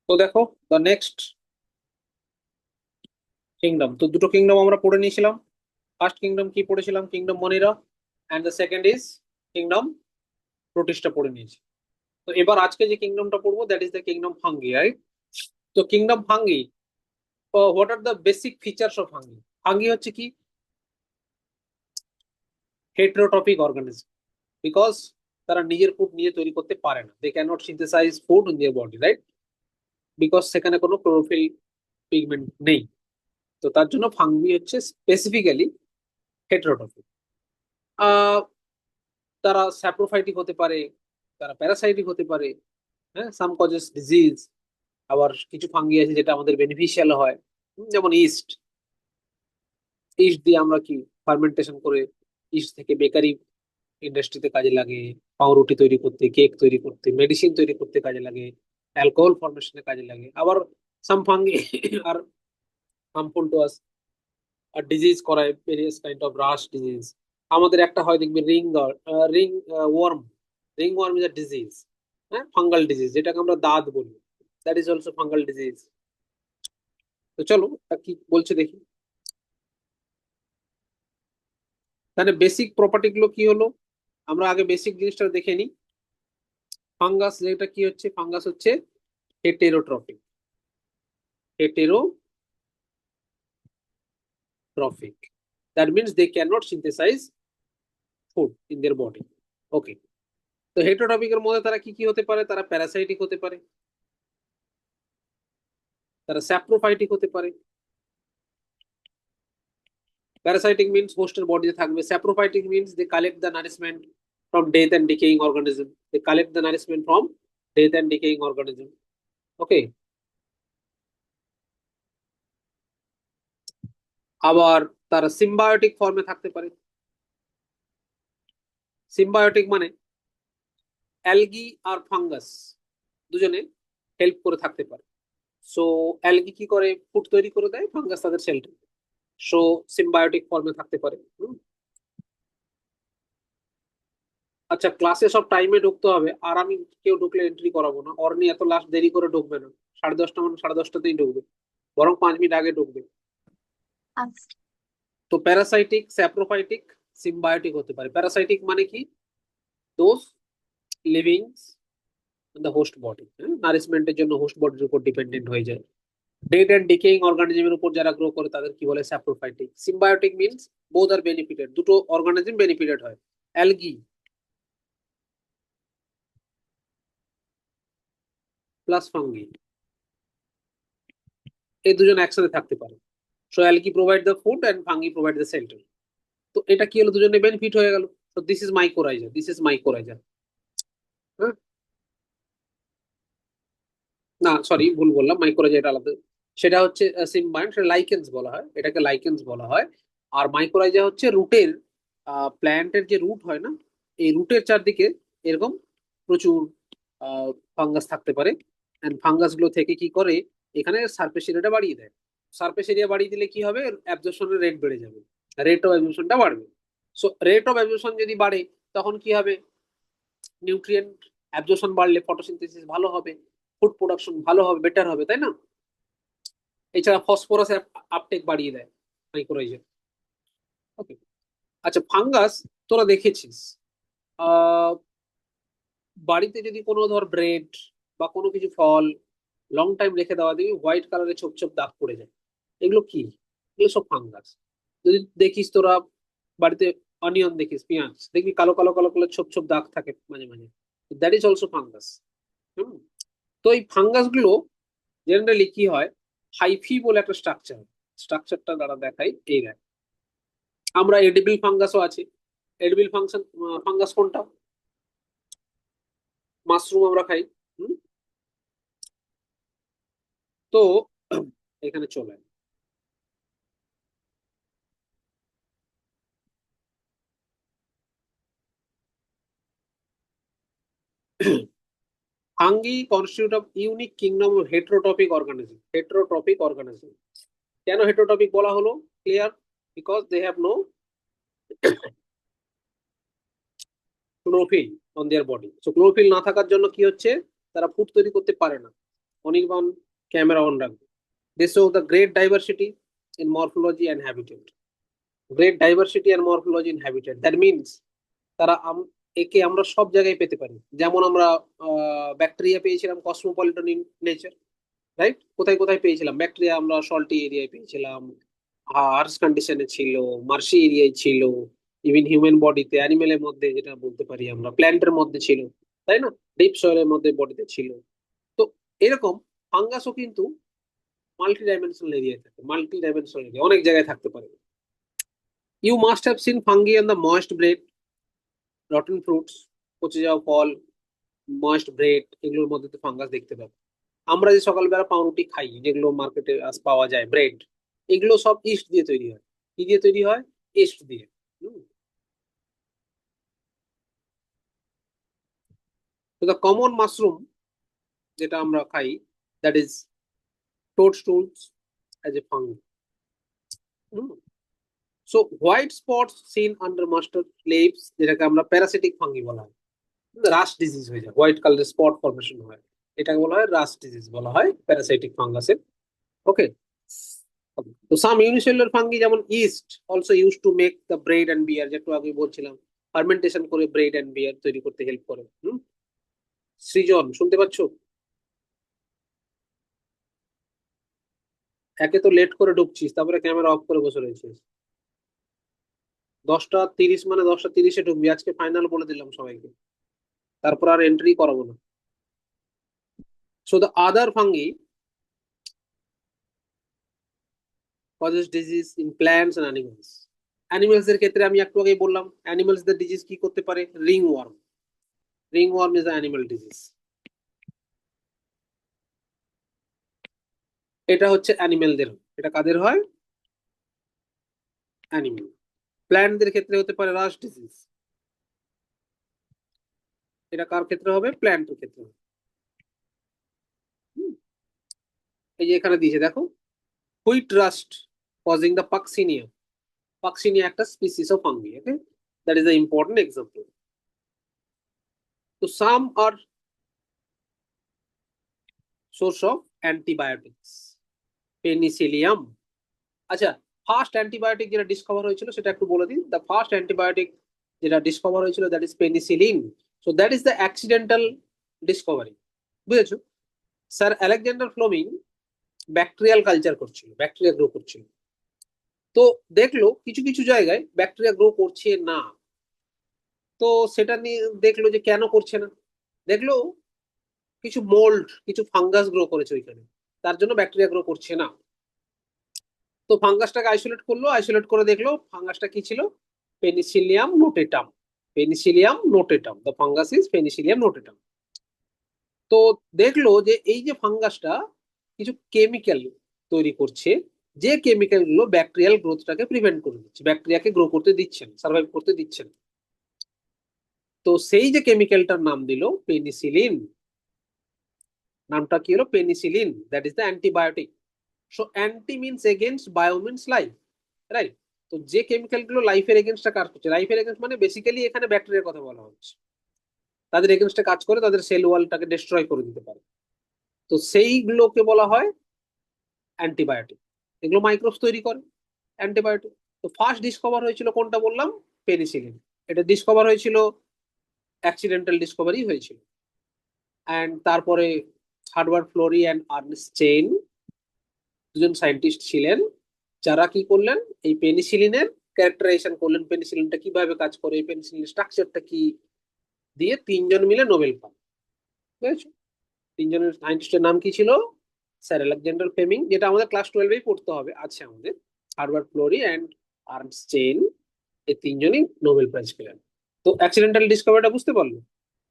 তো দেখো, the next kingdom, তো দুটো কিংডম আমরা পড়ে নিয়েছিলাম। ফার্স্ট কিংডম কি পড়েছিলাম? Kingdom Monira. And the second is kingdom Protista পড়ে নিয়েছি। তো এবার আজকে যে কিংডমটা পড়বো, that is the kingdom হাঙ্গি, right? তো kingdom হাঙ্গি, what are the basic features of হাঙ্গি? হাঙ্গি হচ্ছে কি? হেটারোট্রপিক অর্গানিজম, বিকজ তারা নিজের ফুড নিজে তৈরি করতে পারে না। They can not synthesize food in their body, right? Because সেখানে কোনো ক্লোরোফিল পিগমেন্ট নেই। তো তার জন্য ফাঙ্গি হচ্ছে স্পেসিফিক্যালি হেটারোট্রপিক। তারা স্যাপ্রোফাইটিক হতে পারে, তারা প্যারাসাইটিক হতে পারে। হ্যাঁ, সাম কজেস ডিজিজ। আবার কিছু ফাঙ্গি আছে যেটা আমাদের বেনিফিশিয়াল হয়, যেমন ইস্ট। ইস্ট দিয়ে আমরা কি ফার্মেন্টেশন করে ইস্ট থেকে বেকারি ইন্ডাস্ট্রিতে কাজে লাগে, পাউরুটি তৈরি করতে, কেক তৈরি করতে, মেডিসিন তৈরি করতে কাজে লাগে, অ্যালকোহল ফর্মেশনে কাজে লাগে। আবার some fungi are harmful to us, আর ডিজিজ করায় various kind of rash disease. আমাদের একটা হয় দেখবে ringworm. Ringworm is a disease, হ্যাঁ, ফাঙ্গাল ডিজিজ, যেটাকে আমরা দাঁত বলি। That is also fungal disease. তো চলো কি বলছে দেখি। তাহলে বেসিক প্রপার্টি গুলো কি হলো, আমরা আগে বেসিক জিনিসটা দেখে নিই। ফাঙ্গাস যেটা কি হচ্ছে, ফাঙ্গাস হচ্ছে heterotrophic. Heterotrophic, that means they can not synthesize food in their body. Okay. তো হেটেরোট্রফিকের মধ্যে তারা কি কি হতে পারে? তারা প্যারাসাইটিক হতে পারে, তারা স্যাপ্রোফাইটিক হতে পারে। প্যারাসাইটিক মিনস হোস্টের বডিতে থাকবে। Saprophytic means they collect the nourishment from death and decaying organism. They collect the nourishment from death and decaying organism. Okay. আবার তারা সিম্বায়োটিক ফর্মে থাকতে পারে। সিম্বায়োটিক মানে অ্যালগি আর ফাঙ্গাস দুজনে হেল্প করে থাকতে পারে। সো অ্যালগি কি করে? ফুড তৈরি করে দেয়, ফাঙ্গাস তাদের শেল্টার। সো সিম্বায়োটিক ফর্মে থাকতে পারে। আচ্ছা, ক্লাসে সব টাইমে ঢুকতে হবে, আর আমি কেউ ঢুকলে এন্ট্রি করাবো না। অর্নি এত লাস্ট দেরি করে ঢুকবে না, 10:30 মানে 10:30তেই ঢুকবে, বরং 5 মিনিট আগে ঢুকবে। আচ্ছা। তো প্যারাসাইটিক, স্যাপ্রোফাইটিক, সিম্বায়োটিক হতে পারে। প্যারাসাইটিক মানে কি? Those living in the host body, নারিশমেন্টের জন্য হোস্ট বডির উপর ডিপেন্ডেন্ট হয়ে যায়। ডেড অ্যান্ড ডিকেইং অর্গানিজমের উপর যারা গ্রো করে তাদের কি বলে? স্যাপ্রোফাইটিক। সিম্বায়োটিক মিনস বোথ আর বেনিফিটেড, দুটো অর্গানিজম বেনিফিটেড হয়। অ্যালগি প্লাস ফাঙ্গি, এই দুজন একসাথে থাকতে পারে। So algae provide the food and fungi provide the shelter. তো এটা কি হলো? দুজনে বেনিফিট হয়ে গেল। তো দিস ইজ মাইকোরাইজার, দিস ইজ মাইকোরাইজার। হ্যাঁ, না সরি, ভুল বললাম, মাইকোরাইজার এটা আলাদা। সেটা হচ্ছে সিম্বায়ন্ট, সেটা লাইকেন্স বলা হয়, এটাকে লাইকেন্স বলা হয়। আর মাইকোরাইজা হচ্ছে রুটের, প্ল্যান্টের যে রুট হয় না, এই রুটের চারদিকে এরকম প্রচুর ফাঙ্গাস থাকতে পারে। এন্ড ফাঙ্গাস গুলো থেকে কি করে? এখানে সারফেস এরিয়াটা বাড়িয়ে দেয়। সারফেস এরিয়া বাড়িয়ে দিলে কি হবে? অ্যাবজর্পশনের রেট বেড়ে যাবে, রেট অফ অ্যাবজর্পশনটা বাড়বে। সো রেট অফ অ্যাবজর্পশন যদি বাড়ে, তখন কি হবে? নিউট্রিয়েন্ট অ্যাবজর্পশন বাড়লে ফটোসিনথেসিস ভালো হবে, ফুড প্রোডাকশন ভালো হবে, বেটার হবে, তাই না? এছাড়া ফসফরাস আপটেক বাড়িয়ে দেয় মাইক্রোরাইজার। ওকে। আচ্ছা, ফাঙ্গাস তোরা দেখেছিস আহ বাড়িতে যদি কোনো ধর ব্রেড বা কোনো কিছু ফল লং টাইম রেখে দেওয়া, দেখবি হোয়াইট কালারের ছোপ ছোপ দাগ পড়ে যায়। এগুলো কি? এগুলো সব ফাঙ্গাস। যদি দেখিস তোরা বাড়িতে অনিয়ন দেখিস, পেঁয়াজ দেখবি কালো কালো কালো কালো ছোপ ছোপ দাগ থাকে মাঝে মাঝে, দ্যাট ইজ অলসো ফাঙ্গাস। হুম। তো এই ফাঙ্গাস গুলো জেনারেলি কি হয়? হাইফি বলে একটা স্ট্রাকচার, স্ট্রাকচারটা দ্বারা দেখাই। এই দেখ, আমরা এডিবল ফাঙ্গাসও আছে। এডিবল ফাংশন ফাঙ্গাস কোনটা? মাশরুম আমরা খাই। হুম। তো এখানে চলে আয়। Fungi constitute of unique kingdom of heterotrophic organism. Heterotrophic organism কেন হেটারোট্রপিক বলা হলো? Clear? Because they have no chlorophyll on their body. So chlorophyll না থাকার জন্য কি হচ্ছে? তারা ফুড তৈরি করতে পারে না। অনির্বাণ ক্যামেরা অন রাখবে। They show the great diversity in morphology and habitat. Great diversity and morphology in habitat, that means তারা একে আমরা সব জায়গায় পেতে পারি। যেমন আমরা ব্যাকটেরিয়া পেয়েছিলাম কসমোপলিটন ইন নেচার, রাইট? কোথায় কোথায় পেয়েছিলাম ব্যাকটেরিয়া? আমরা সল্টি এরিয়ায় পেয়েছিলাম, হার্স কন্ডিশনে ছিল, মার্শি এরিয়ায় ছিল, ইভেন হিউম্যান বডিতে, অ্যানিমেলের মধ্যে যেটা বলতে পারি আমরা, প্ল্যান্টের মধ্যে ছিল, তাই না? ডিপ সয়েলের মধ্যে বডিতে ছিল। তো এরকম ফাঙ্গাসও কিন্তু মাল্টি ডাইমেনশনাল এরিয়ায় থাকে, মাল্টি ডাইমেনশনাল এরিয়া অনেক জায়গায় থাকতে পারে। You must have seen fungi on the moist bread, rotten fruits, পচে যাওয়া ফল, ময়েস্ট ব্রেড, এগুলোর মধ্যে তো ফাঙ্গাস দেখতে পাবে। আমরা যে সকালবেলা পাউরুটি খাই, যেগুলো মার্কেটে পাওয়া যায় ব্রেড, এগুলো সব ইস্ট দিয়ে তৈরি হয়। কি দিয়ে তৈরি হয়? ইস্ট দিয়ে। তো দ্য কমন মাশরুম যেটা আমরা খাই, that is toadstools as a fungi. So white spots seen under mustard leaves, যেটাকে আমরা প্যারাসিটিক ফাঙ্গি বলা হয়। রাস্ট ডিজিজ হয়ে যায়, হোয়াইট কালারের স্পট ফর্মেশন হয়, এটাকে বলা হয় রাস্ট ডিজিজ, বলা হয় প্যারাসাইটিক ফাঙ্গাসের। ওকে। তো সাম ইউনিসেলুলার ফাঙ্গি যেমন yeast also use to make the bread and beer, যেটা আগে বলছিলাম, ফার্মেন্টেশন করে ব্রেড অ্যান্ড বিয়ার তৈরি করতে হেল্প করে। সৃজন শুনতে পাচ্ছ? একে তো লেট করে ঢুকছিস, তারপরে ক্যামেরা অফ করে বসে রয়েছিস। 10টা 30 মানে 10টা 30-এ ঢুকবি, আজকে ফাইনাল বলে দিলাম সবাইকে, তারপর আর এন্ট্রি করাবো না। So the other fungi causes disease in plants and animals. Animals এর ক্ষেত্রে আমি একটু আগেই বললাম, অ্যানিমালস দের ডিজিজ কি করতে পারে? Ringworm. Ringworm is the animal disease. এটা হচ্ছে অ্যানিমেলদের, এটা কাদের হয়? অ্যানিমেল। প্ল্যান্টদের ক্ষেত্রে হতে পারে রাস্ট ডিজিজ। এটা কার ক্ষেত্রে হবে? প্ল্যান্টের ক্ষেত্রে হবে। হুম, এই যে এখানে দিয়েছে দেখো, wheat rust causing the Puccinia. Puccinia একটা species of fungi. Okay, that is the important example. তো some are source of antibiotics. Penicillium. আচ্ছা, ফার্স্ট অ্যান্টিবায়োটিক যেটা ডিসকভার হয়েছিল সেটা একটু বলে দিন। দ্য ফার্স্ট অ্যান্টিবায়োটিক যেটা ডিসকভার হয়েছিল, that is penicillin. So that is the accidental discovery. বুঝেছো? Sir Alexander Fleming bacterial culture করছিল, ব্যাকটেরিয়া গ্রো করছিল। তো দেখলো কিছু কিছু জায়গায় ব্যাকটেরিয়া গ্রো করছে না। তো সেটা নিয়ে দেখলো যে কেন করছে না। দেখলো কিছু মোল্ড, কিছু ফাঙ্গাস গ্রো করেছে ওইখানে, তার জন্য ব্যাকটেরিয়া গ্রো করছে না। তো ফাঙ্গাসটাকে আইসোলেট করলো, আইসোলেট করে দেখলো ফাঙ্গাসটা কি ছিল? Penicillium notatum. Penicillium notatum, the fungus is penicillium notatum. তো দেখলো যে এই যে ফাঙ্গাসটা কিছু কেমিক্যাল তৈরি করছে, যে কেমিক্যাল গুলো ব্যাকটেরিয়াল গ্রোথটাকে প্রিভেন্ট করে দিচ্ছে, ব্যাকটেরিয়াকে গ্রো করতে দিচ্ছেন, সার্ভাইভ করতে দিচ্ছেন। তো সেই যে কেমিক্যালটার নাম দিল পেনিসিলিন। নামটা কি হলো? Penicillin. That is the antibiotic. So anti means against, bio means life, right? তো যে কেমিক্যাল গুলো লাইফের এগেনস্টটা কাজ করছে, লাইফের এগেনস্ট মানে বেসিক্যালি এখানে ব্যাকটেরিয়ার কথা বলা হচ্ছে, তাদের এগেনস্টে কাজ করে, তাদের সেল ওয়ালটাকে ডিস্ট্রয় করে দিতে পারে। তো সেইগুলোকে বলা হয় অ্যান্টিবায়োটিক। এগুলো মাইক্রোবস তৈরি করে অ্যান্টিবায়োটিক। তো ফার্স্ট ডিসকভার হয়েছিল কোনটা বললাম? পেনিসিলিন। এটা ডিসকভার হয়েছিল, অ্যাক্সিডেন্টাল ডিসকভারি হয়েছিল। অ্যান্ড তারপরে Herbert Florey and Ernest Chain, দুজন সায়েন্টিস্ট ছিলেন, যারা কি করলেন, এই পেনিসিলিনের ক্যারেক্টারাইজেশন করলেন, পেনিসিলিনটা কিভাবে কাজ করে, পেনিসিলিনের স্ট্রাকচারটা কি, দিয়ে তিনজন মিলে নোবেল পান। বুঝেছো? তিনজনের সায়েন্টিস্টের নাম কি ছিল? স্যার আলেকজান্ডার ফ্লেমিং, যেটা আমাদের ক্লাস 12-এই পড়তে হবে, আছে আমাদের, Herbert Florey and Ernst chain, এই তিনজনই নোবেল প্রাইজ পেলেন। তো অ্যাক্সিডেন্টাল ডিসকভারিটা বুঝতে পারলো।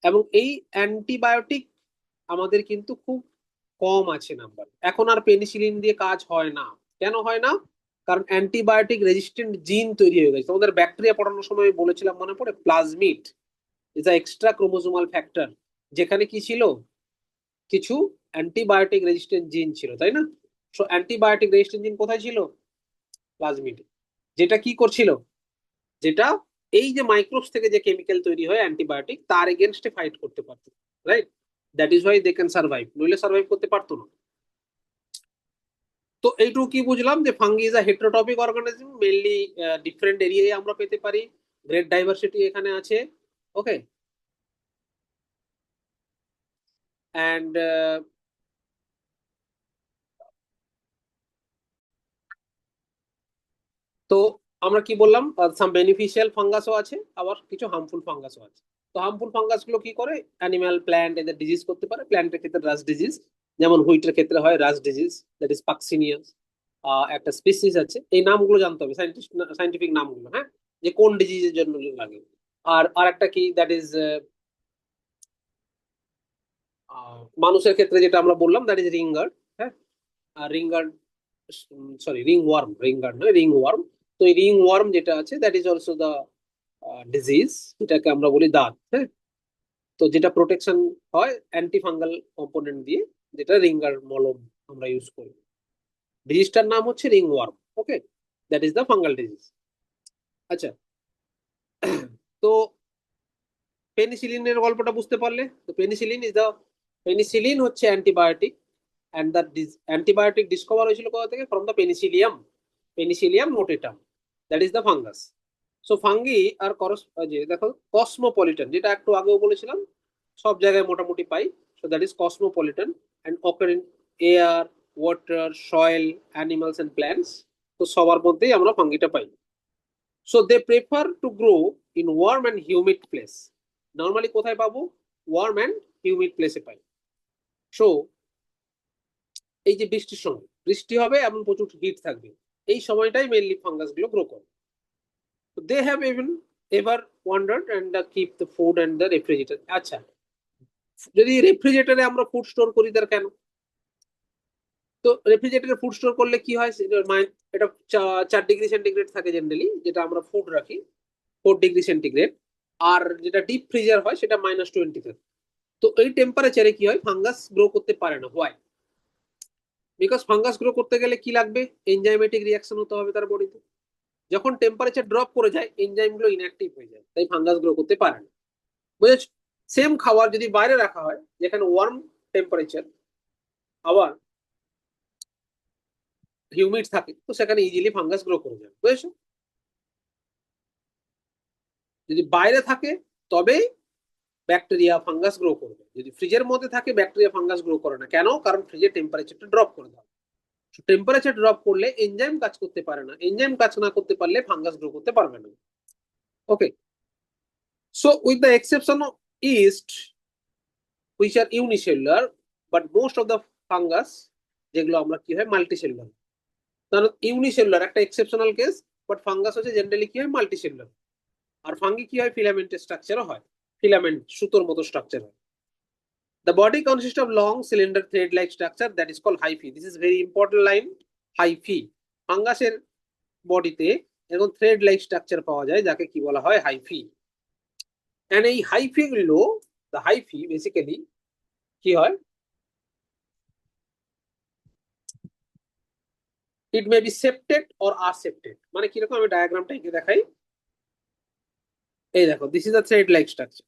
এবং এই অ্যান্টিবায়োটিক আমাদের কিন্তু খুব কম আছে নাম্বার, এখন আর পেনিসিলিন দিয়ে কাজ হয় না। কেন হয় না? কারণ অ্যান্টিবায়োটিক রেজিস্ট্যান্ট জিন তৈরি হয়ে গেছে। তোমাদের ব্যাকটেরিয়া পড়ানোর সময় বলেছিলাম, মনে পড়ে? Plasmid is a extra chromosomal factor, যেখানে কি ছিল? কিছু অ্যান্টিবায়োটিক রেজিস্ট্যান্ট জিন ছিল, তাই না? সো অ্যান্টিবায়োটিক রেজিস্ট্যান্ট জিন কোথায় ছিল? প্লাজমিড। যেটা কি করছিল? যেটা এই যে মাইক্রোবস থেকে যে কেমিক্যাল তৈরি হয় অ্যান্টিবায়োটিক, তার এগেনস্টে ফাইট করতে পারত, right? That is why they can survive, নইলে সার্ভাইভ করতে পারতো না। তো এইটুকু কি বুঝলাম যে fungi is a heterotrophic organism, mainly different এরিয়ায় আমরা পেতে পারি, গ্রেট ডাইভার্সিটি এখানে আছে। ওকে, অ্যান্ড তো আমরা কি বললাম, সাম বেনিফিশিয়াল ফাঙ্গাসও আছে, আবার কিছু হার্মফুল ফাঙ্গাসও আছে। তো হার্মফুল ফাঙ্গাস গুলো কি করে, অ্যানিম্যাল প্ল্যান্ট এদের ডিজিজ করতে পারে। প্ল্যান্টের ক্ষেত্রে রাস্ট ডিজিজ, যেমন হুইটের ক্ষেত্রে হয় রাস্ট ডিজিজ, দ্যাট ইজ পাক্সিনিয়াস। একটা স্পিসিস আছে, এই নামগুলো জানতে হবে, সাইন্টিফিক নামগুলো, হ্যাঁ, যে কোন ডিজিজের জন্য লাগে। আর আর একটা কি, দ্যাট ইজ মানুষের ক্ষেত্রে যেটা আমরা বললাম, দ্যাট ইজ রিঙ্গার্ড। হ্যাঁ, আর রিঙ্গার্ড, সরি রিং ওয়ার্ম, রিঙ্গার্ড নয়, রিং ওয়ার্ম। তো এই রিং ওয়ার্ম যেটা আছে, that is also the disease, যেটাকে আমরা বলি দাঁত। হ্যাঁ, তো যেটা প্রোটেকশন হয় অ্যান্টি ফাঙ্গাল কম্পোনেন্ট দিয়ে, যেটা রিঙ্গার মলম আমরা ইউজ করি। ডিজিজটার নাম হচ্ছে ringworm. Okay, that is the fungal disease. আচ্ছা, তো পেনিসিলিনের গল্পটা বুঝতে পারলে। তো পেনিসিলিন ইজ দ্য, পেনিসিলিন হচ্ছে antibiotic, and the antibiotic discover হয়েছিল কোথা থেকে, from the penicillium, penicillium notatum, that is the fungus. So fungi are যে দেখো কসমোপলিটন, যেটা একটু আগেও বলেছিলাম, সব জায়গায় মোটামুটি পাই। So that is cosmopolitan and occur in air, water, soil, animals and plants. তো সবার মধ্যেই আমরা ফাঙ্গিটা পাই। So they prefer to grow in warm and humid place. Normally কোথায় পাবো, ওয়ার্ম অ্যান্ড হিউমিড প্লেসে পাই। সো এই যে বৃষ্টির সময় বৃষ্টি হবে এবং প্রচুর হিট থাকবে, এই সময়টাই মেনলি ফাঙ্গাস গুলো গ্রো করে। They have even ever wondered and keep the food and the refrigerator. আচ্ছা, যদি রেফ্রিজারেটরে আমরা ফুড স্টোর করি তার কেন? তো রেফ্রিজারেটরে ফুড স্টোর করলে কি হয়, এটা 4 ডিগ্রি সেন্টিগ্রেড থাকে জেনারেলি, যেটা আমরা ফুড রাখি 4 ডিগ্রি সেন্টিগ্রেড। আর যেটা ডিপ ফ্রিজার হয় সেটা -20 থাকে। তো এই টেম্পারেচারে কি হয়, ফাঙ্গাস গ্রো করতে পারে না। হোয়াই? বিকজ ফাঙ্গাস গ্রো করতে গেলে কি লাগবে, এনজাইমেটিক রিয়াকশন হতে হবে তার বডিতে। যখন টেম্পারেচার ড্রপ করে যায়, এনজাইম গুলো ইনঅ্যাক্টিভ হয়ে যায়, তাই ফাঙ্গাস গ্রো করতে পারে না। বুঝেছ? সেম খাবার যদি বাইরে রাখা হয়, যেখানে ওয়ার্ম টেম্পারেচার, আবার হিউমিড থাকে, তো সেখানে ইজিলি ফাঙ্গাস গ্রো করে যাবে। বুঝেছো? যদি বাইরে থাকে তবেই ব্যাকটেরিয়া ফাঙ্গাস গ্রো করবে, যদি ফ্রিজের মধ্যে থাকে ব্যাকটেরিয়া ফাঙ্গাস গ্রো করে না। কেন? কারণ ফ্রিজের টেম্পারেচারটা ড্রপ করে দেওয়া। টেম্পারেচার ড্রপ করলে এনজাইম কাজ করতে পারে না, এনজাইম কাজ না করতে পারলে ফাঙ্গাস গ্রো করতে পারবে না। Okay, so with the exception of yeast which are unicellular, but most of the fungus যেগুলো আমরা কি হয় মাল্টিসেলুলার। কারণ ইউনিসেলুলার একটা এক্সেপশনাল কেস, বাট ফাঙ্গাস হচ্ছে জেনারেলি কি হয় মাল্টিসেলুলার। আর ফাঙ্গি কি হয়, ফিলামেন্টের স্ট্রাকচারও হয়, ফিলামেন্ট সুতোর মতো স্ট্রাকচার হয়। The body consists of long cylinder thread-like structure that is called hyphae. This is very important line. Hyphae. ফাঙ্গাসের বডিতে এরকম থ্রেড লাইক স্ট্রাকচার পাওয়া যায়, যাকে কি বলা হয়, হাইফি। এন্ড এই হাইফি গুলো, দ্য হাইফি বেসিক্যালি কি হয়, ইট মে বি সেপ্টেড অর আসেপ্টেড। মানে কিরকম, আমি ডায়াগ্রামটা এঁকে দেখাই। এই দেখো, this is the thread like structure.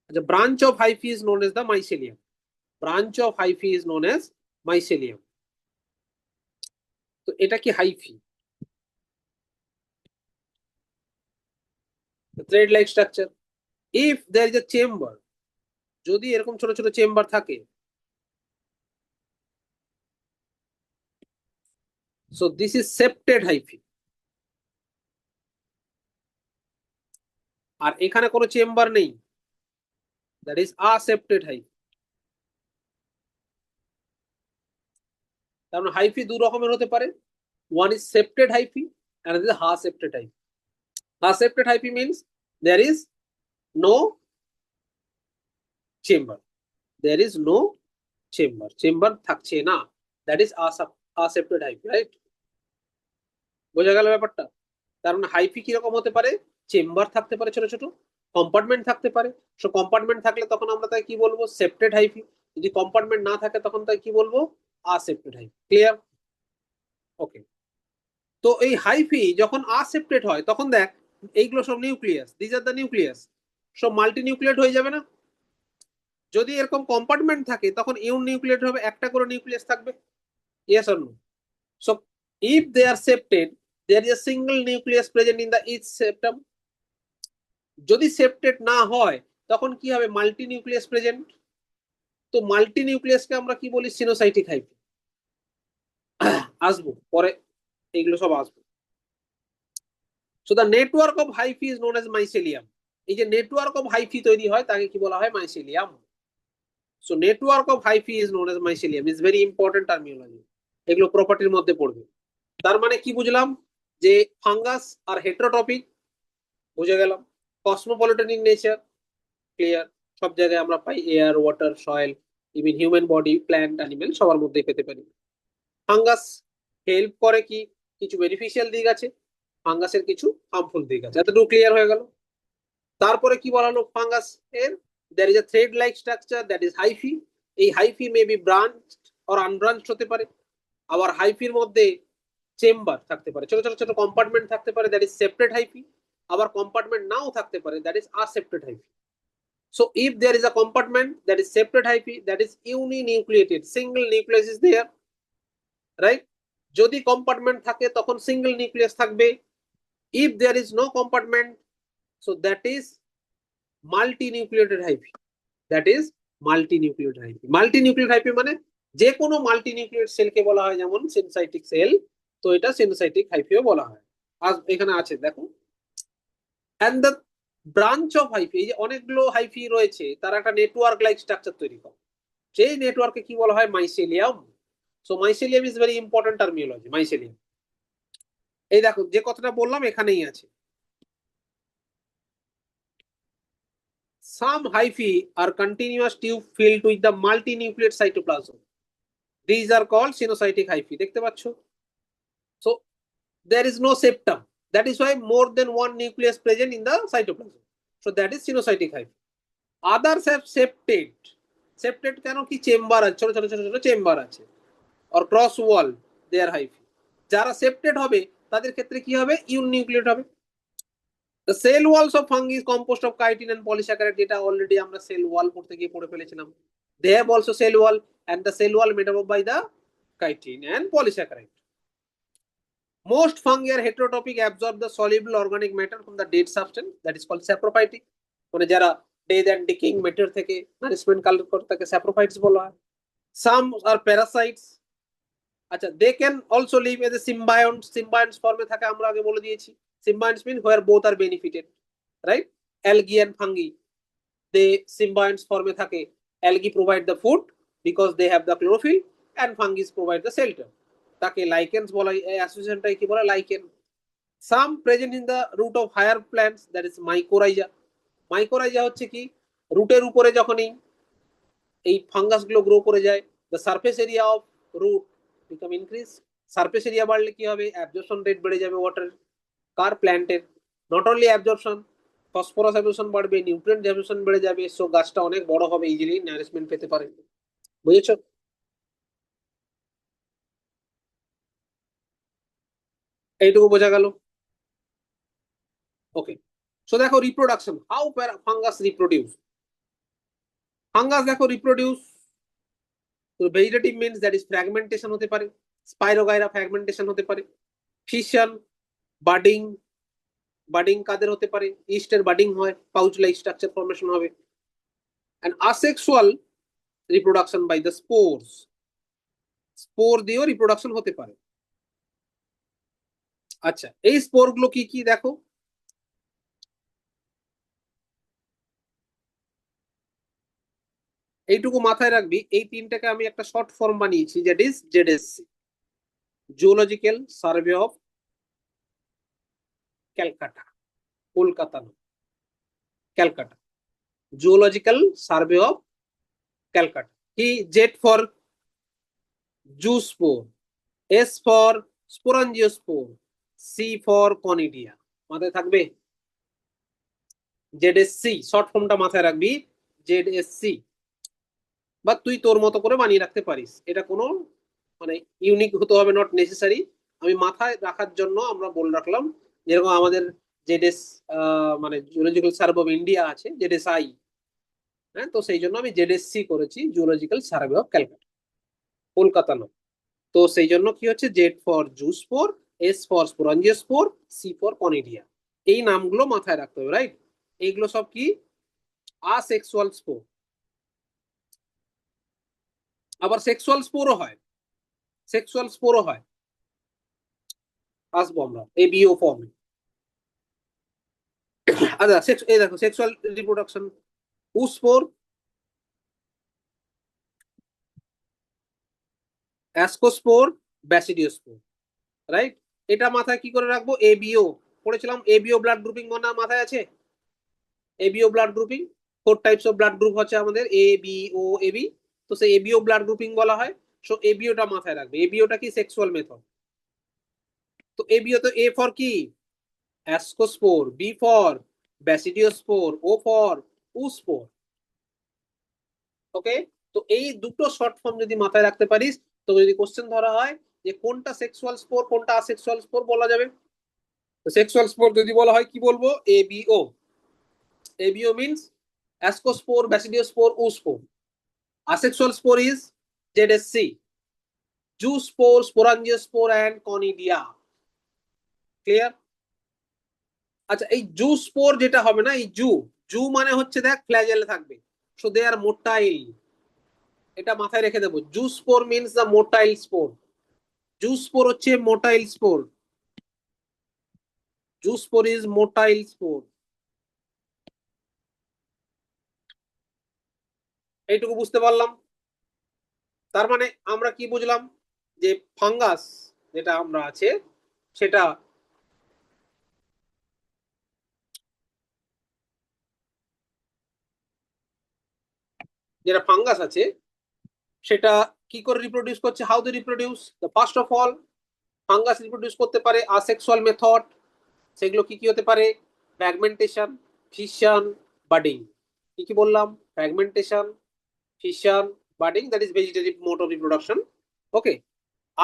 আচ্ছা, branch of hyphae is known as the mycelium. Branch of hyphae is known as mycelium. তো এটা কি hyphae, thread like structure. If there is a chamber, যদি এরকম ছোট ছোট চেম্বার থাকে, so this is septate hyphae. আর এখানে কোনো চেম্বার নেই, দ্যাট ইজ আসেপ্টেড হাইফি। কারণ হাইফি দু রকমের হতে পারে, one is septate hyphae and is হাসেপ্টেড hyphae. Aseptate hyphae means there is no chamber, there is no chamber, chamber থাকছে না, that is aseptate hyphae. Right? বোঝা গেল ব্যাপারটা? কারণ হাইফি কিরকম হতে পারে, চেম্বার থাকতে পারে ছোট ছোট, কম্পার্টমেন্ট থাকতে পারে। সো কম্পার্টমেন্ট থাকলে তখন আমরা তাই কি বলবো, সেপ্টেড হাইফি। যদি কম্পার্টমেন্ট না থাকে তখন তাই কি বলবো, আসেপ্টেড হাইফি। ক্লিয়ার? ওকে, তো এই হাইফি যখন আসেপ্টেড হয় তখন দেখ, এইগুলো সব nucleus, these are the nucleus, সব মাল্টি নিউক্লিয়েট হয়ে যাবে না? যদি এরকম কম্পার্টমেন্ট থাকে তখন ইউনিউক্লিয়েট হবে, একটা করে নিউক্লিয়াস থাকবে। Yes or no? So if they are septate, there is a single nucleus present in the each septum. যদি সেপ্টেড না হয় তখন কি হবে? Multi nucleus present. তো মাল্টি নিউক্লিয়াসকে আমরা কি বলি? Coenocytic hyphae. আসবো পরে, এগুলো সব আসবো। So the network of hyphae is known as mycelium. এই যে নেটওয়ার্ক অফ হাইফি তৈরি হয় তাকে কি বলা হয়? Mycelium. So network of hyphae is known as mycelium, is very important terminology. এগুলো প্রপার্টির মধ্যে পড়বে। তার মানে কি বুঝলাম? যে ফাঙ্গাস আর হেটারোটপিক বুঝে গেলাম। Cosmopolitan in nature, clear. সব জায়গায় আমরা পাই, air, water, soil, even human body, plant, animal সবার মধ্যেই পেতে পারি। ফাঙ্গাস হেল্প করে কি? কিছু বেনিফিশিয়াল দিক আছে, ফাঙ্গাসের কিছু হার্মফুল দিক আছে। এতটুকু ক্লিয়ার হয়ে গেল। তারপরে কি বলা হলো? ফাঙ্গাস এর there is a thread like structure, that is hyphae. এই hyphae may be branch or unbranched হতে পারে। আবার হাইফির মধ্যে চেম্বার থাকতে পারে, ছোট ছোট ছোট কম্পার্টমেন্ট থাকতে পারে, দ্যাট ইজ সেপারেট হাইফি। আবার কম্পার্টমেন্ট নাও থাকতে পারে, that is aseptate hyphae. So if there is a compartment that is separate hyphae, that is uninucleated, single nucleus is there, right? যদি কম্পার্টমেন্ট থাকে তখন সিঙ্গেল নিউক্লিয়াস থাকবে। If there is no compartment, so that is multi nucleated hyphae, that is multi nucleated hyphae. Multi nucleated hyphae মানে যে কোনো multi nucleate সেলকে বলা হয় যেমন সিনোসাইটিক সেল, তো এটা সিনোসাইটিক হাইফিও বলা হয়। আজ এখানে আছে দেখো। And the branch of hyphae, এই যে অনেকগুলো হাইফি রয়েছে তারা একটা নেটওয়ার্ক লাইক স্ট্রাকচার তৈরি করে, সেই নেটওয়ার্কে কি বলা হয়? Mycelium. So mycelium is very important terminology, mycelium. এই দেখো যে কথাটা বললাম এখানেই আছে। Some hyphae are continuous tube filled with the multinucleate cytoplasm, these are called sinusotic hyphae, দেখতে পাচ্ছ? So there is no septum, that is why more than one nucleus present in the cytoplasm, so that is sinusotic hyphae. Others have septate, septate কেন? কি chamber আছে, ছোট ছোট ছোট ছোট chamber আছে, or cross wall, their hyphae। যারা সেপ্টেড হবে তাদের ক্ষেত্রে কি হবে? ইউনিউক্লিয়েট হবে। The cell walls of fungi is composed of chitin and polysaccharide, যেটা অলরেডি আমরা সেল ওয়াল পড়তে গিয়ে পড়ে ফেলেছিলাম। They have also cell wall, and the cell wall made up by the chitin and polysaccharide. Most fungi are heterotrophic, absorb the soluble organic matter from the dead substance, that is called saprophytic। মানে যারা dead and decaying matter থেকে nourishment collect করে তাকে স্যাপ্রোফাইটস বলা হয়। Some are parasites। আচ্ছা, they can also live as a symbiont, symbionts ফর্মে থাকে, আমরা আগে বলে দিয়েছি। Symbionts mean where both are benefited, right? Algae and fungi, they symbionts ফর্মে থাকে। Algae provide the food because they have the chlorophyll, and fungi provide the shelter, তাকে লাইকেন্স বলা। এই অ্যাসোসিয়েশনটাই কি বলে? Lichen. Some present in the root of higher plants, that is mycorrhiza. Mycorrhiza হচ্ছে কি? রুটের উপরে যখনই এই ফাঙ্গাস গুলো গ্রো করে যায়, the surface area of root become increase. Surface area বাড়লে কি হবে? অ্যাবজর্পশন রেট বেড়ে যাবে ওয়াটার। কার? প্ল্যান্টের। Not only absorption, phosphorus absorption বাড়বে, নিউট্রিয়েন্ট অ্যাবজর্পশন বেড়ে যাবে, সো গাছটা অনেক বড় হবে, ইজিলি নারিশমেন্ট পেতে পারে। বুঝেছো? এইটুকু বোঝা গেল? ওকে। সো দেখো reproduction, how fungus reproduce. Fungus দেখো রিপ্রোডিউস, তো vegetative means that is fragmentation হতে পারে, স্পাইরোগাইরা ফ্র্যাগমেন্টেশন হতে পারে, ফিশন, বাডিং। বাডিং কাদের হতে পারে? ইস্টের বাডিং হয়, পাউচ লাইক স্ট্রাকচার ফর্মেশন হবে। And asexual reproduction by the spores, spore দিয়েও রিপ্রোডাকশন হতে পারে। আচ্ছা, এই স্পোর গুলো কি কি দেখো। এইটুকু মাথায় রাখবি, এই তিনটাকে আমি একটা শর্ট ফর্ম বানিয়েছি, that is ZSC, zoological survey of Calcutta, Kolkata না, Calcutta, zoological survey of Calcutta. কি? Z for zoospore, S for sporangiospore, C for conidia. মাথায় থাকবে? জেডএসসি শর্ট ফর্মটা মাথায় রাখবি, জেডএসসি। বা তুই তোর মতো করে বানিয়ে রাখতে পারিস, এটা কোনো মানে ইউনিক হতে হবে, নট নেসেসারি। আমি মাথায় রাখার জন্য আমরা বলে রাখলাম। যেরকম আমাদের জেডএস মানে জুলজিক্যাল সার্ভে অফ ইন্ডিয়া আছে, জেডএসআই, হ্যাঁ, তো সেই জন্য আমি জেডএসসি করেছি, zoological survey of Calcutta, Kolkata নয়। তো সেই জন্য কি হচ্ছে, Z for zoospore, S for sporangiospore, C for conidia, এই নামগুলো মাথায় রাখতে হবে, রাইট? এইগুলো সব কি, আসেক্সুয়াল স্পোর। আবার সেক্সুয়াল স্পোরও হয়, সেক্সুয়াল স্পোরও হয়, আসবো আমরা এবিও ফর্মে। আচ্ছা, এই দেখো সেক্সুয়াল রিপ্রোডাকশন, উস্পোর, অ্যাসকোস্পোর, ব্যাসিডিওস্পোর, রাইট? এটা মাথায় কি করে রাখবো, এবিও পড়েছিলাম, এবিও ব্লাড গ্রুপিং মনে হয় মাথায় আছে, ABO blood grouping, 4 types of blood group হচ্ছে আমাদের, এ বি ও এবি। তো সেই এবিও ব্লাড গ্রুপিং বলা হয়। সো এবিওটা মাথায় রাখবে, এবিওটা কি, সেক্সুয়াল মেথড। তো এবিও তো, এ ফর কি, ascospore, B for basidiospore, O for oospore. Okay, তো এই দুটো শর্ট ফর্ম যদি মাথায় রাখতে পারিস, তো যদি কোশ্চেন ধরা হয় যে কোনটা সেক্সুয়াল স্পোর কোনটা আসেক্সুয়াল স্পোর বলা যাবে। তো সেক্সুয়াল স্পোর যদি বলা হয় কি বলবো, ABO. ABO means ascospore, basidiospore, oospore. Asexual spore is ZSC, zoospore, sporangiosspore and conidia. Clear? আচ্ছা, এই জু স্পোর যেটা হবে না, এই জু, জু মানে হচ্ছে দেখ ফ্ল্যাজেলে থাকবে, সো দে আর মোটাইল, এটা মাথায় রেখে দেবো। Zoospore means the motile spore, zoospore হচ্ছে motile spore, zoospore is motile spore. এইটুকু বুঝতে পারলাম। তার মানে আমরা কি বুঝলাম, যে ফাঙ্গাস যেটা আমরা আছে সেটা, যেটা ফাঙ্গাস আছে সেটা কি করে রিপ্রোডিউস করছে, how they reproduce, the first of all fungus reproduce করতে পারে আসেক্সুয়াল মেথড। সেগুলো কি কি হতে পারে, ফ্র্যাগমেন্টেশন, ফিশন, বাডিং। কি কি বললাম, fragmentation, fission, budding, that is vegetative mode of reproduction. Okay,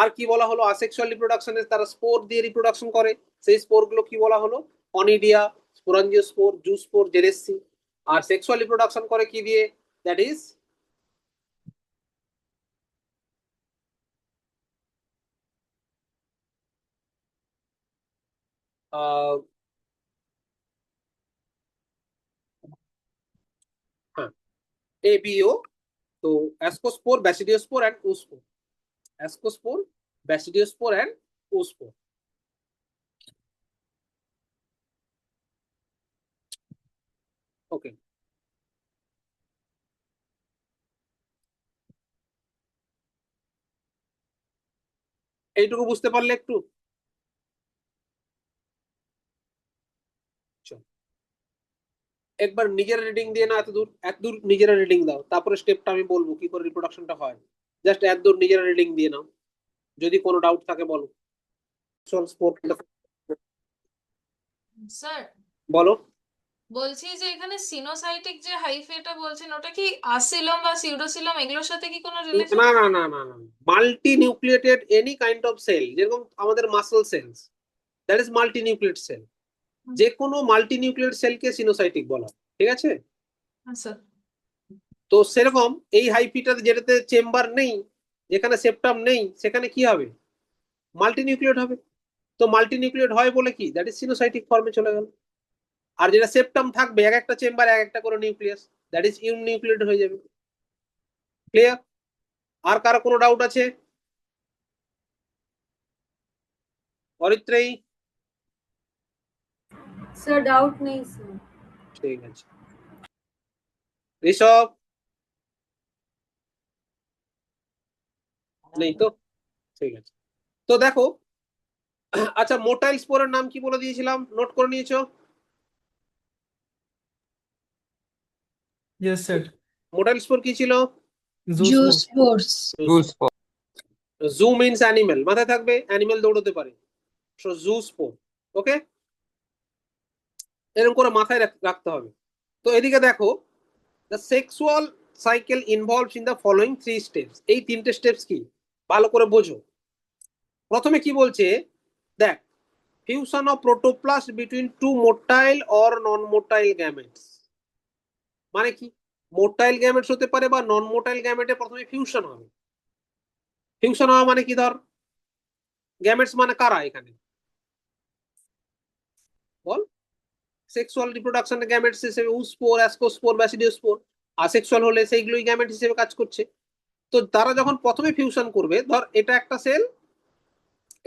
আর কি বলা হলো, আসেক্সুয়াল রিপ্রোডাকশনে তারা স্পোর দিয়ে রিপ্রোডাকশন করে, সেই স্পোর গুলো কি বলা হলো, অনিডিয়া, স্পোরাঞ্জিওস্পোর, জুস্পোর, জেরেসি। আর সেক্সুয়াল রিপ্রোডাকশন করে কি দিয়ে, দ্যাট ইজ হ্যাঁ, এবিও। তো অ্যাসকোস্পোর, ব্যাসিডিওস্পোর অ্যান্ড উস্পোর, অ্যাসকোস্পোর, ব্যাসিডিওস্পোর অ্যান্ড উস্পোর। ওকে, এইটুকু বুঝতে পারলে একটু, চল একবার নিজেরা রিডিং দিয়ে না, এত দূর এত দূর নিজেরা রিডিং দাও, তারপরে স্টেপটা আমি বলবো কি করে রিপ্রোডাকশনটা হয়। জাস্ট এত দূর নিজেরা রিডিং দিয়ে নাও, যদি কোনো ডাউট থাকে বলো। চল স্পোর্ট, স্যার বলো। বলছি যে এখানে সিনোসাইটিক যে হাইফেটা বলছেন ওটা কি আসিলম বা সিউডোসিলম এগুলোর সাথে কি কোনো রিলেশন না না আছে? না না না, multinucleated any kind of cell, যেরকম আমাদের muscle cells, that is multinucleate cell. যে কোনো মাল্টি নিউক্লিয়েট সেলকে সিনোসাইটিক বলা হয়, ঠিক আছে? স্যার তো সেরকম এই হাইফিটাতে যেটাতে চেম্বার নেই, যেখানে সেপ্টাম নেই, সেখানে কি হবে, মাল্টি নিউক্লিয়েট হবে। তো মাল্টি নিউক্লিয়েট হয় বলে কি, দ্যাট ইজ সিনোসাইটিক ফর্মে চলে গেল। আর যেটা সেপ্টাম থাকবে, এক একটা চেম্বার এক একটা করে নিউক্লিয়াস, দ্যাট ইজ ইউনিউক্লিয়েট হয়ে যাবে। ক্লিয়ার? আর কারো কোনো ডাউট আছে? অরিত্রেই? স্যার ডাউট নেই স্যার। ঠিক আছে। ঋষভ? নেই তো, ঠিক আছে। তো দেখো, আচ্ছা, মোটাইল স্পোরের নাম কি বলে দিয়েছিলাম, নোট করে নিয়েছো? Yes, sir. মোটাইল স্পোর কি ছিল, Zoospore. Zoospores. জু মিনস অ্যানিমেল, মাথায় থাকবে, অ্যানিমেল দৌড়তে পারে, সো জু স্পোর। ওকে, এরকম করে মাথায় রাখতে হবে। তো এদিকে দেখো, the sexual cycle involves in the following 3 steps. এই 3টে স্টেপস কি, ভালো করে বোঝো। প্রথমে কি বলছে, দেখ, fusion of protoplast between two motile or non motile gametes. মানে কি, মোটাইল গ্যামেটস হতে পারে বা নন মোটাইল গ্যামেটে প্রথমে ফিউশন হবে। ফিউশন হওয়া মানে কি, ধর গ্যামেটস মানে কারা এখানে বল, সেক্সুয়াল রিপ্রোডাকশনের গ্যামেটস হিসেবে উস্পোর, অ্যাস্কোস্পোর, ব্যাসিডিওস্পোর। আসেক্সুয়াল হলে সেইগুলোই গ্যামেট হিসেবে কাজ করছে। তো তারা যখন প্রথমে ফিউশন করবে, ধর এটা একটা সেল,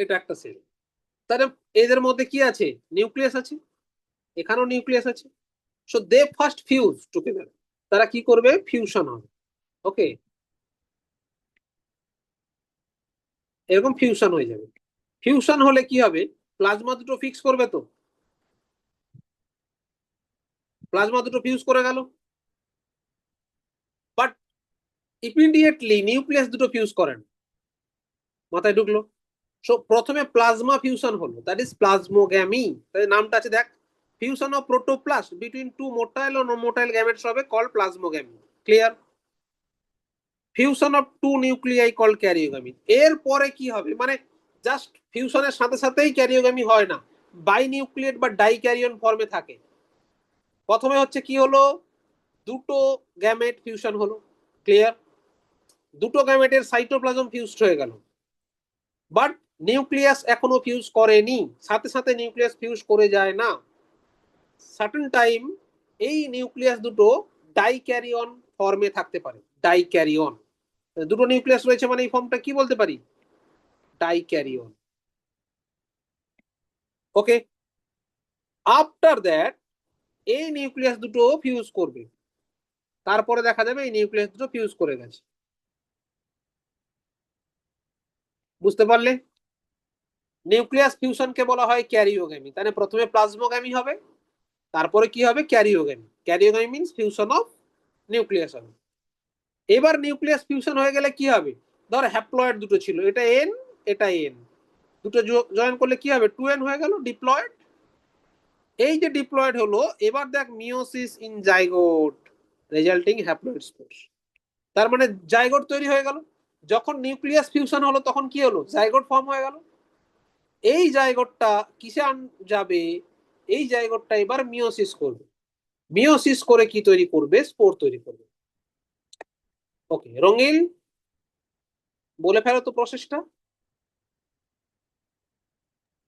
এটা একটা সেল, তাহলে এদের মধ্যে কি আছে, নিউক্লিয়াস আছে, এখানেও নিউক্লিয়াস আছে। So they first fuse together, তারা কি করবে, ফিউশন হবে। ওকে, এরকম ফিউশন হয়ে যাবে। ফিউশন হলে কি হবে, প্লাজমা দুটো ফিক্স করবে, তো প্লাজমা দুটো ফিউজ করে গেল, বাট ইমিডিয়েটলি নিউক্লিয়াস দুটো ফিউজ করেন, মাথায় ঢুকলো। সো প্রথমে প্লাজমা ফিউশন হলো, দ্যাট ইজ প্লাজমোগ্যামি, তাই নামটা আছে দেখ, fusion of protoplast between two motile ও নন মোটাইল গ্যামেটস হবে call plasmogamy. Clear? Fusion of two nuclei call karyogamy. এরপরে কি হবে, মানে জাস্ট ফিউশনের সাথে সাথেই ক্যারিওগামি হয় না, বাই নিউক্লিয়েট বা ডাই ক্যারিয়ন ফর্মে থাকে। প্রথমে হচ্ছে কি হলো, দুটো গ্যামেট ফিউশন হলো। ক্লিয়ার? দুটো গ্যামেটের সাইটোপ্লাজম ফিউজড হয়ে গেল, বাট নিউক্লিয়াস এখনো ফিউজ করেনি, সাথে সাথে নিউক্লিয়াস ফিউজ করে যায় না। সার্টেন টাইম এই নিউক্লিয়াস দুটো ডাইক্যারিয়ন ফর্মে থাকতে পারে। ডাইক্যারিয়ন, দুটো নিউক্লিয়াস রয়েছে মানে এই ফর্মটা কি বলতে পারি, ডাইক্যারিয়ন। ওকে, আফটার দ্যাট এই নিউক্লিয়াস দুটো ফিউজ করবে, তারপরে দেখা যাবে এই নিউক্লিয়াস দুটো ফিউজ করে গেছে। বুঝতে পারলে? নিউক্লিয়াস ফিউশনকে বলা হয় ক্যারিওগ্যামি। তাহলে প্রথমে প্লাজমোগ্যামি হবে, তারপরে কি হবে, ক্যারিওগ্যামি। ক্যারিওগ্যামি মিন্স ফিউশন অফ নিউক্লিয়াস হবে। এবার নিউক্লিয়াস ফিউশন হয়ে গেলে কি হবে, ধর হ্যাপ্লয়েড দুটো ছিল, এটা এন, এটা এন, দুটো জয়েন করলে কি হবে, 2n হয়ে গেল, ডিপ্লয়েড। এই যে ডিপ্লয়েড হলো, এবার দেখ meiosis in zygote resulting haploid spores. তার মানে জাইগোট তৈরি হয়ে গেল। যখন নিউক্লিয়াস ফিউশন হলো তখন কি হলো, জাইগোট ফর্ম হয়ে গেল। এই জাইগোটটা কিসে যাবে, এই জাইগোটটা এবার মিওসিস করবে। মিওসিস করে কি তৈরি করবে, স্পোর তৈরি করবে। ওকে রঙিন, বলে ফেলো তো প্রসেসটা।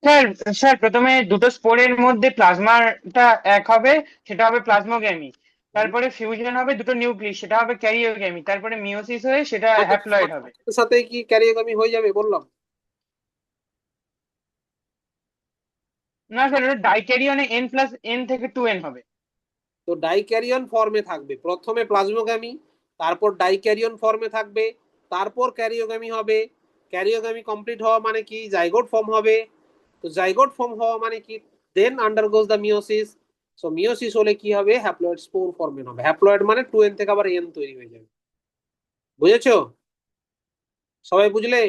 স্যার স্যার প্রথমে দুটো স্পোরের মধ্যে প্লাজমাটা এক হবে, সেটা হবে প্লাজমোগ্যামি। তারপরে ফিউশন হবে দুটো নিউক্লিয়াস, সেটা হবে ক্যারিওগ্যামি। তারপরে মিওসিস হয়ে সেটা হ্যাপ্লয়েড হবে। সাথে কি ক্যারিওগামি হয়ে যাবে বললাম? না স্যার, ওটা ডাইক্যারিয়নে n+n থেকে 2n হবে। তো ডাইক্যারিয়ন ফর্মে থাকবে, প্রথমে প্লাজমোগামি, তারপর ডাইক্যারিয়ন ফর্মে থাকবে, তারপর ক্যারিওগামি হবে। ক্যারিওগামি কমপ্লিট হওয়া মানে কি, জাইগোট ফর্ম হবে। তো জাইগোট ফর্ম হওয়া মানে কি, then undergoes the meiosis. So meiosis হলে কি হবে, হ্যাপ্লয়েড স্পোর ফর্মে হবে। হ্যাপ্লয়েড মানে 2n থেকে আবার n তৈরি হয়ে যাবে। বুঝেছো? সবাই বুঝলে?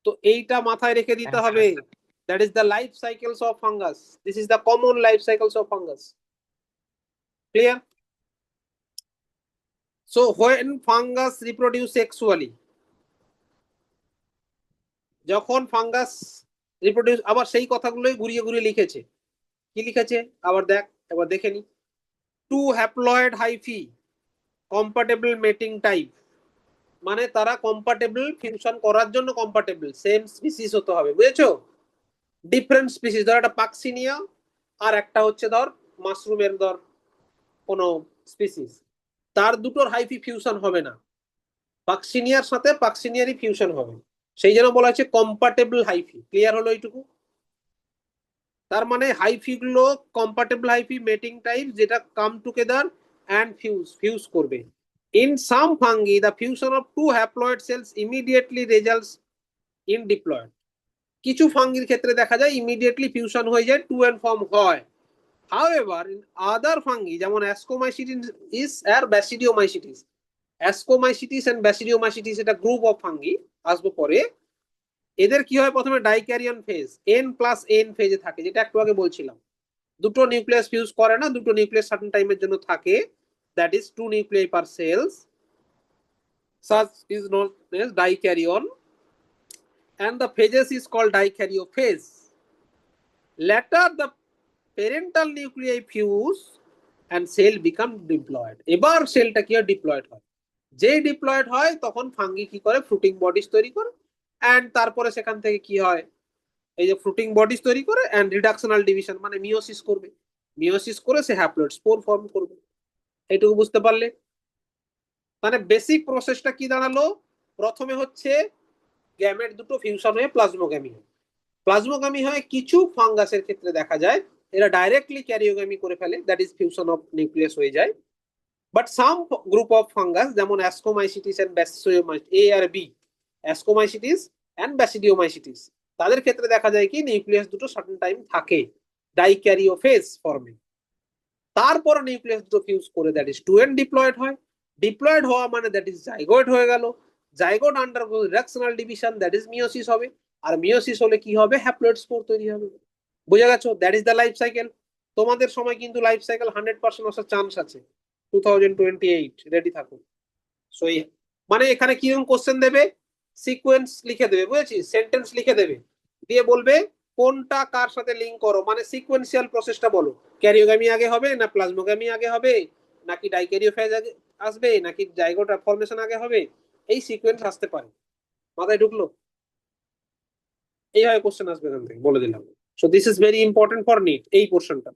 তো এইটা মাথায় রেখে দিতে হবে, that is the life cycles of fungus, this is the common life cycles of fungus. Clear? So when fungus reproduce sexually, যখন ফাঙ্গাস রিপ্রোডিউস, আবার সেই কথাগুলোই ঘুরিয়ে ঘুরিয়ে লিখেছে। কি লিখেছে আবার দেখ, একবার দেখে নি। টু হ্যাপ্লয়েড হাইফি কম্পাটেবল মেটিং টাইপ, মানে তারা কম্পাটেবল, ফিউশন করার জন্য কম্পাটেবল, সেম স্পিসিস হতে হবে। বুঝেছো? ডিফারেন্ট স্পিসিস, ধর একটা পাকসিনিয়া আর একটা হচ্ছে ধর মাশরুমের ধর কোনো স্পিসিস, তার দুটোর হাইফি ফিউশন হবে না, পাকসিনিয়ার সাথে পাকসিনিয়ারই ফিউশন হবে, সেই জন্য বলা হচ্ছে কম্পাটেবল হাইফি। ক্লিয়ার হলো এইটুকু? তার মানে হাইফি গুলো কম্পাটেবল হাইফি মেটিং টাইপ, যেটা কাম টুগেদার অ্যান্ড ফিউজ করবে। In some fungi the fusion of two haploid cells immediately results in diploid. কিছু ফাঙ্গির ক্ষেত্রে দেখা যায় ইমিডিয়েটলি ফিউশন হয়ে যায়, 2n ফর্ম হয়। হাউএভার ইন আদার ফাঙ্গি, যেমন অ্যাসকোমাইসিটিস আর ব্যাসিডিওমাইসিটিস, অ্যাসকোমাইসিটিস এন্ড ব্যাসিডিওমাইসিটিস এটা গ্রুপ অফ ফাঙ্গি, আসবো পরে। এদের কি হয়, প্রথমে ডাইক্যারিয়ন ফেজ, n+n ফেজে থাকে, যেটা একটু আগে বলছিলাম। দুটো নিউক্লিয়াস ফিউজ করে না, দুটো নিউক্লিয়াস সার্টেন টাইমের জন্য থাকে, that is 2 nuclei per cells, such is known as dikaryon, and the phases is called dikaryophase. Later the parental nuclei fuse and cell become diploid. এবার সেলটা কি হয়, ডিপ্লয়েড হয়। যেই ডিপ্লয়েড হয় তখন ফাঙ্গি কি করে, ফ্রুটিং বডিজ তৈরি করে, অ্যান্ড তারপরে সেখান থেকে কি হয়, এই যে ফ্রুটিং বডিজ তৈরি করে অ্যান্ড রিডাকশনাল ডিভিশন মানে মিওসিস করবে। মিওসিস করে সে হ্যাপ্লয়েড স্পোর ফর্ম করবে। এইটুকু বুঝতে পারলে? মানে বেসিক প্রসেসটা কি দাঁড়ালো, প্রথমে হচ্ছে গ্যামেট দুটো ফিউশন হয়ে প্লাজমোগ্যামি হয়। প্লাজমোগ্যামি হয় কিছু ফাঙ্গাসের ক্ষেত্রে দেখা যায় এরা ডাইরেক্টলি ক্যারিওগ্যামি করে ফেলে, that is fusion of nucleus হয়ে যায়। But some group of fungus যেমন অ্যাসকোমাইসিটিস এন্ড ব্যাসিডিওমাইসিস, এ আর বি, অ্যাসকোমাইসিটিস এন্ড ব্যাসিডিওমাইসিটিস, তাদের ক্ষেত্রে দেখা যায় কি নিউক্লিয়াস দুটো সার্টেন টাইম থাকে ডাইক্যারিওফেজ ফর্মে। তারপর নিউক্লিয়াস দুটো ফিউজ করে that is two and diploid হয়। ডিপ্লয়েড হওয়া মানে দ্যাট ইজ জাইগোট হয়ে গেল। Zygote undergo reductional division, that is meiosis হবে। আর মিওসিস হলে কি হবে, হ্যাপ্লয়েড স্পোর তৈরি হবে। বুঝা গেছো? That is the life cycle. তোমাদের সময় কিন্তু লাইফ সাইকেল 100% আসার চান্স আছে। 2028 রেডি থাকো। সো মানে এখানে কিরকম কোশ্চেন দেবে, সিকোয়েন্স লিখে দেবে, বুঝেছিস, সেন্টেন্স লিখে দেবে, দিয়ে বলবে কোনটা কার সাথে লিঙ্ক করো, মানে সিকোয়েন্সিয়াল প্রসেসটা বলো, ক্যারিওগ্যামি আগে হবে না প্লাজমোগ্যামি আগে হবে, নাকি ডাইক্যারিওফেজ আগে আসবে, নাকি জাইগোট ফর্মেশন আগে হবে, এই সিকোয়েন্স আসতে পারে। মাথায় ঢুকলো? এইভাবে কোশ্চেন আসবে এখান থেকে, বলে দিলাম। So this is very important for NEET, এই পোর্শনটা।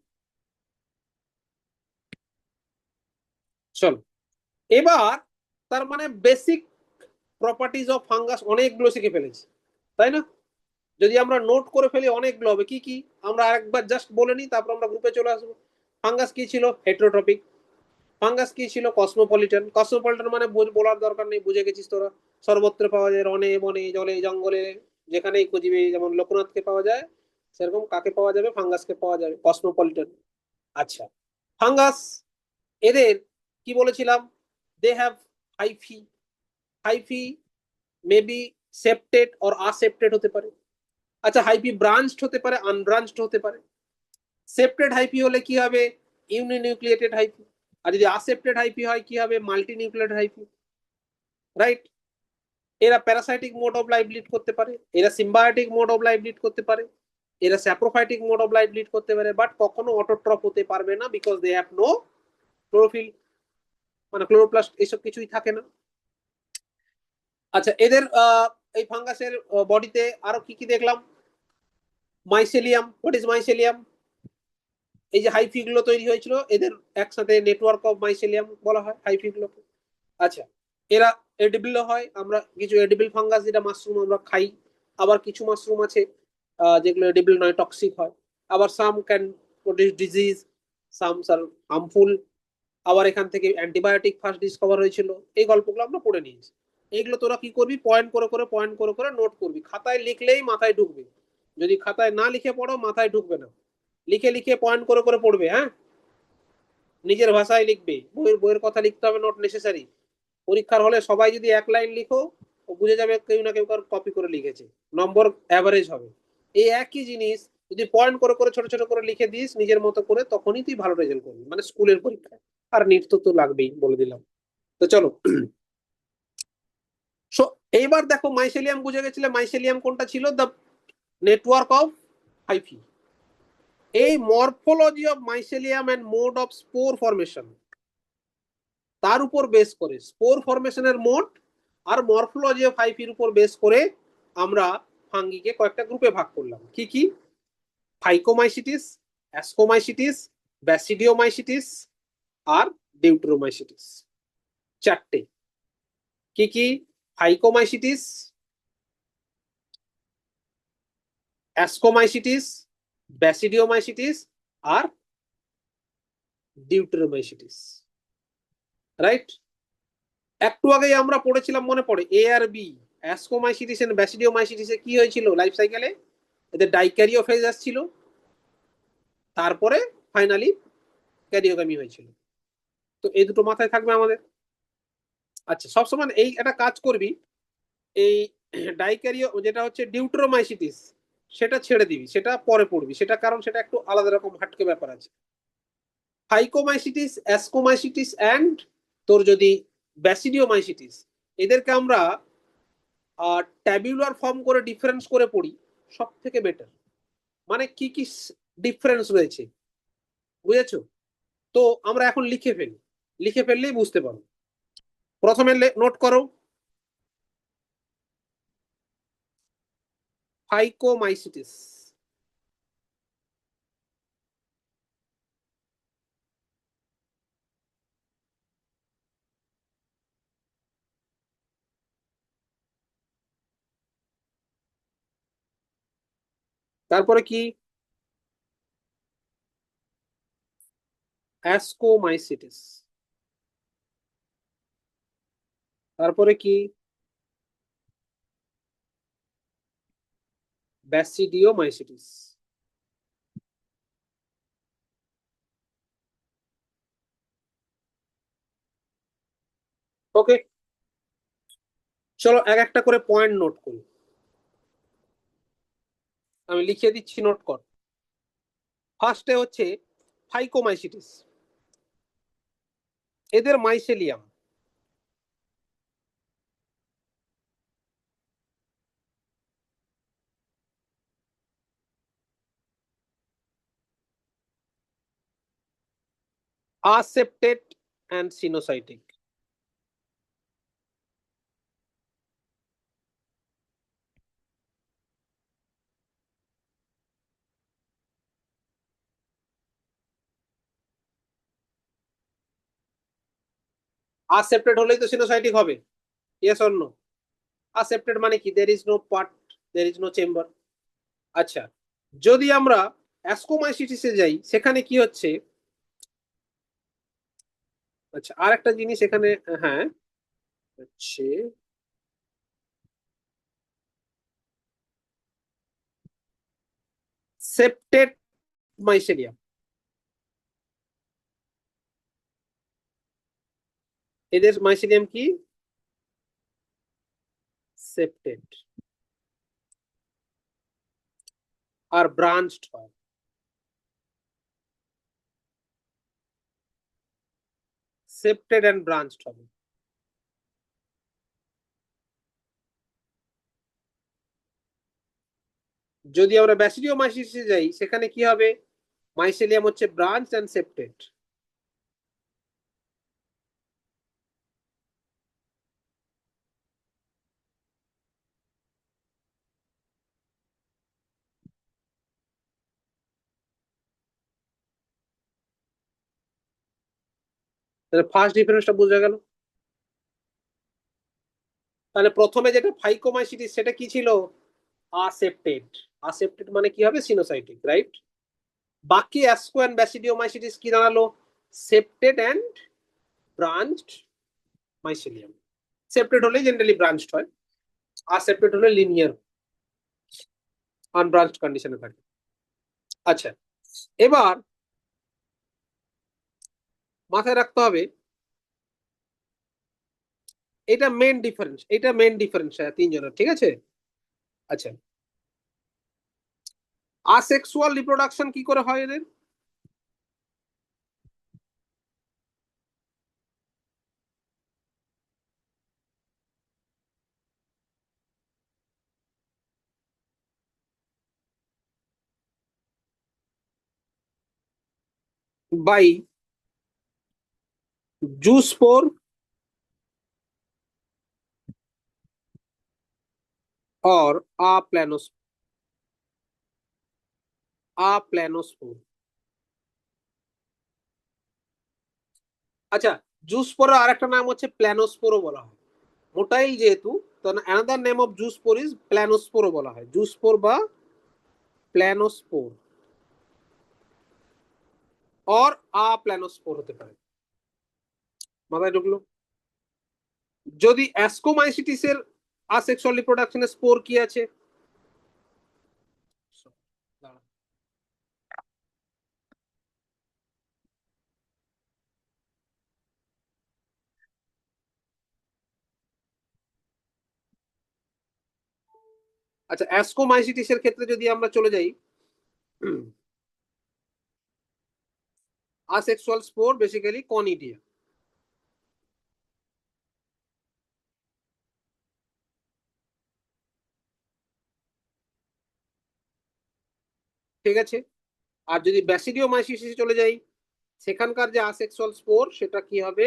চলো এবার, তার মানে বেসিক প্রপার্টিজ অফ ফাঙ্গাস অনেকগুলো শিখে ফেলেছি, তাই না? যদি আমরা নোট করে ফেলি অনেকগুলো হবে। কি কি আমরা আরেকবার জাস্ট বলে নিই, তারপর আমরা গ্রুপে চলে আসবো। ফাঙ্গাস কি ছিল, হেটারোট্রপিক। ফাঙ্গাস কি ছিল, কসমোপলিটন। কসমোপলিটন মানে বলার দরকার নেই, বুঝে গেছিস তোরা। সর্বত্র পাওয়া যায়, রনে বনে জলে জঙ্গলে, যেখানেই খুঁজবে, যেমন লোকনাথকে পাওয়া যায় সেরকম কাকে পাওয়া যাবে, ফাঙ্গাসকে পাওয়া যাবে, কসমোপলিটন। আচ্ছা, ফাঙ্গাস এদের কি বলেছিলাম, they have hyphae. Hyphae maybe septate or aseptate হতে পারে। আচ্ছা, হাইপি ব্রাঞ্চড হতে পারে, আনব্রাঞ্চড হতে পারে। সেপ্টেড হাইপি হলে কি হবে, ইউনিনিউক্লিয়েটেড হাইপি। আর যদি আসেপ্টেড হাইপি হয় কি হবে, মাল্টি নিউক্লিয়েটেড হাইপি। রাইট? এরা parasitic mode of life lead করতে পারে, এরা symbiotic mode of life lead করতে পারে, এরা saprophytic mode of life lead করতে পারে, বাট কখনো অটোট্রফ হতে পারবে না, because they have no chlorophyll, মানে ক্লোরোপ্লাস্ট এসব কিছুই থাকে না। আচ্ছা, এদের এই ফাঙ্গাসের বডিতে আরো কি কি দেখলাম, মাইসেলিয়াম। What is mycelium? এই যে হাইফি গুলো তৈরি হয়েছিল, এদের একসাথে নেটওয়ার্ক অফ মাইসেলিয়াম বলা হয় হাইফি গুলোকে। আচ্ছা, এরা এডিবল হয়, আমরা কিছু এডিবল ফাঙ্গাস যেটা মাশরুম আমরা খাই, আবার কিছু মাশরুম আছে যেগুলো এডিবল নয়, টক্সিক হয়। আবার some can produce disease, some are harmful. আবার এখান থেকে অ্যান্টিবায়োটিক ফার্স্ট ডিসকভার হয়েছিল, এই গল্পগুলো আমরা পড়ে নিয়েছি। এইগুলো তোরা কি করবি, পয়েন্ট করে করে পয়েন্ট করে করে নোট করবি, খাতায় লিখলেই মাথায় ঢুকবে। যদি খাতায় না লিখে পড়ো মাথায় ঢুকবে না, লিখে লিখে পয়েন্ট করে করে পড়বে। হ্যাঁ, নিজের ভাষায় লিখবে, বইয়ের বইয়ের কথা লিখতে হবে, নট নেসেসারি। পরীক্ষার হলে সবাই যদি এক লাইন লিখো, ও বুঝে যাবে কেউ না কেউ কপি করে লিখেছে, নম্বর অ্যাভারেজ হবে। এই একই জিনিস যদি পয়েন্ট করে করে ছোট ছোট করে লিখে দিস নিজের মতো করে, তখনই তুই ভালো রেজাল্ট করবি, মানে স্কুলের পরীক্ষায়। আর নিট তো লাগবেই, বলে দিলাম। তো চলো, সো এইবার দেখো, মাইসেলিয়াম বুঝে গেছিলে, মাইসেলিয়াম কোনটা ছিল, দ্য নেটওয়ার্ক অফ হাইফি। এই morphology of mycelium and mode of spore formation, তার উপর বেস করে স্পোর ফরমেশনের মোড আর মরফোলজি অফ হাইফির উপর বেস করে আমরা ফাঙ্গিকে কয়েকটা গ্রুপে ভাগ করলাম। কি কি? ফাইকোমাইসিটিস, অ্যাসকোমাইসিটিস, ব্যাসিডিওমাইসিটিস আর ডিউটেরোমাইসিটিস। চারটে। কি কি? ফাইকোমাইসিটিস, অ্যাসকোমাইসিটিস, ব্যাসিডিওমাইসিটিস আর ডিউটেরোমাইসিটিস। রাইট? একটু আগেই আমরা পড়েছিলাম, মনে পড়ে, এ আর বি, অ্যাসকোমাইসিটিস এন্ড ব্যাসিডিওমাইসিটিসে কি হয়েছিল লাইফ সাইকেলে, এদের ডাইক্যারিওফেজ আসছিল, তারপরে ফাইনালি ক্যারিওগামি হয়েছিল। তো এই দুটো মাথায় থাকবে আমাদের। আচ্ছা, সবসময় এই একটা কাজ করবি, এই ডাইক্যারিও যেটা হচ্ছে ডিউটেরোমাইসিটিস, সেটা ছেড়ে দিবি, সেটা পরে পড়বি, সেটা কারণ সেটা একটু আলাদা রকম হাটকে ব্যাপার আছে। ফাইকোমাইসিটিস, অ্যাসকোমাইসিটিস অ্যান্ড তোর যদি ব্যাসিডিওমাইসিটিস, এদেরকে আমরা ট্যাবুলার ফর্ম করে ডিফারেন্স করে পড়ি, সব থেকে বেটার। মানে কি কি ডিফারেন্স রয়েছে, বুঝেছো? তো আমরা এখন লিখে ফেলি, লিখে ফেললেই বুঝতে পারো। প্রথমে নোট করো ফাইকোমাইসিটিস। তারপরে কি? অ্যাসকোমাইসিটিস। তারপরে কি? ব্যাসিডিওমাইসিটিস। ওকে, চলো এক একটা করে পয়েন্ট নোট করি। আমি লিখে দিচ্ছি, নোট কর। ফার্স্টে হচ্ছে ফাইকোমাইসিটিস, এদের mycelium aseptate and sinusitic। aseptate হলেই তো সিনোসাইটিক হবে, ইয়েস অর নো? aseptate মানে কি? there is no part, there is no chamber। আচ্ছা, যদি আমরা অ্যাসকোমাইসিটিসে যাই সেখানে কি হচ্ছে? আচ্ছা, আর একটা জিনিস এখানে, হ্যাঁ, হচ্ছে সেপ্টেট মাইসেলিয়াম। এদের মাইসেলিয়াম কি? সেপ্টেট। আর ব্রাঞ্চড হয়। সেপ্টেড এন্ড ব্রাঞ্চড হবে। যদি আমরা ব্যাসিডিওমাইসিসে যাই সেখানে কি হবে? মাইসেলিয়াম হচ্ছে ব্রাঞ্চ এন্ড সেপ্টেড। তাহলে ফার্স্ট ডিফারেন্সটা বোঝা গেল। তাহলে প্রথমে যেটা ফাইকোমাইসিটিস সেটা কি ছিল? আসেপ্টেড। আসেপ্টেড মানে কি হবে? Coenocytic, right? বাকি অ্যাসকো এন্ড ব্যাসিডিওমাইসিটিস কি দাঁড়ালো? সেপ্টেড এন্ড ব্রাঞ্চড মাইসেলিয়াম। সেপ্টেড হলে জেনারেলি ব্রাঞ্চড হয়, আসেপ্টেড হলে লিনিয়ার আনব্রাঞ্চড কন্ডিশনে থাকে। আচ্ছা, এবার মাথায় রাখতে হবে এটা মেন ডিফারেন্স, এটা মেন ডিফারেন্স তিনজনের, ঠিক আছে? আচ্ছা, আসেক্সুয়াল রিপ্রোডাকশন কি করে হয় এদের? বাই জুস্পোর और আপ্ল্যানোস্পোর। আচ্ছা, জুস্পোরের আরেকটা নাম হচ্ছে প্ল্যানোস্পোরও বলা হয়। মোটাইল যেহেতু, তো another name of zoospore is প্ল্যানোস্পোরও বলা হয়। জুস্পোর বা প্ল্যানোস্পোর और আপ্ল্যানোস্পোর হতে পারে। মাথায় ঢুকলো? যদি অ্যাসকোমাইসিটিসের আসেক্সুয়াল রিপ্রোডাকশনের স্পোর কি আছে? আচ্ছা, অ্যাসকোমাইসিটিসের ক্ষেত্রে যদি আমরা চলে যাই, asexual spore basically conidia। ঠিক আছে? আর যদি ব্যাসিডিওমাইসিসে চলে যাই, সেখানকার যে আসেক্সুয়াল স্পোর সেটা কি হবে,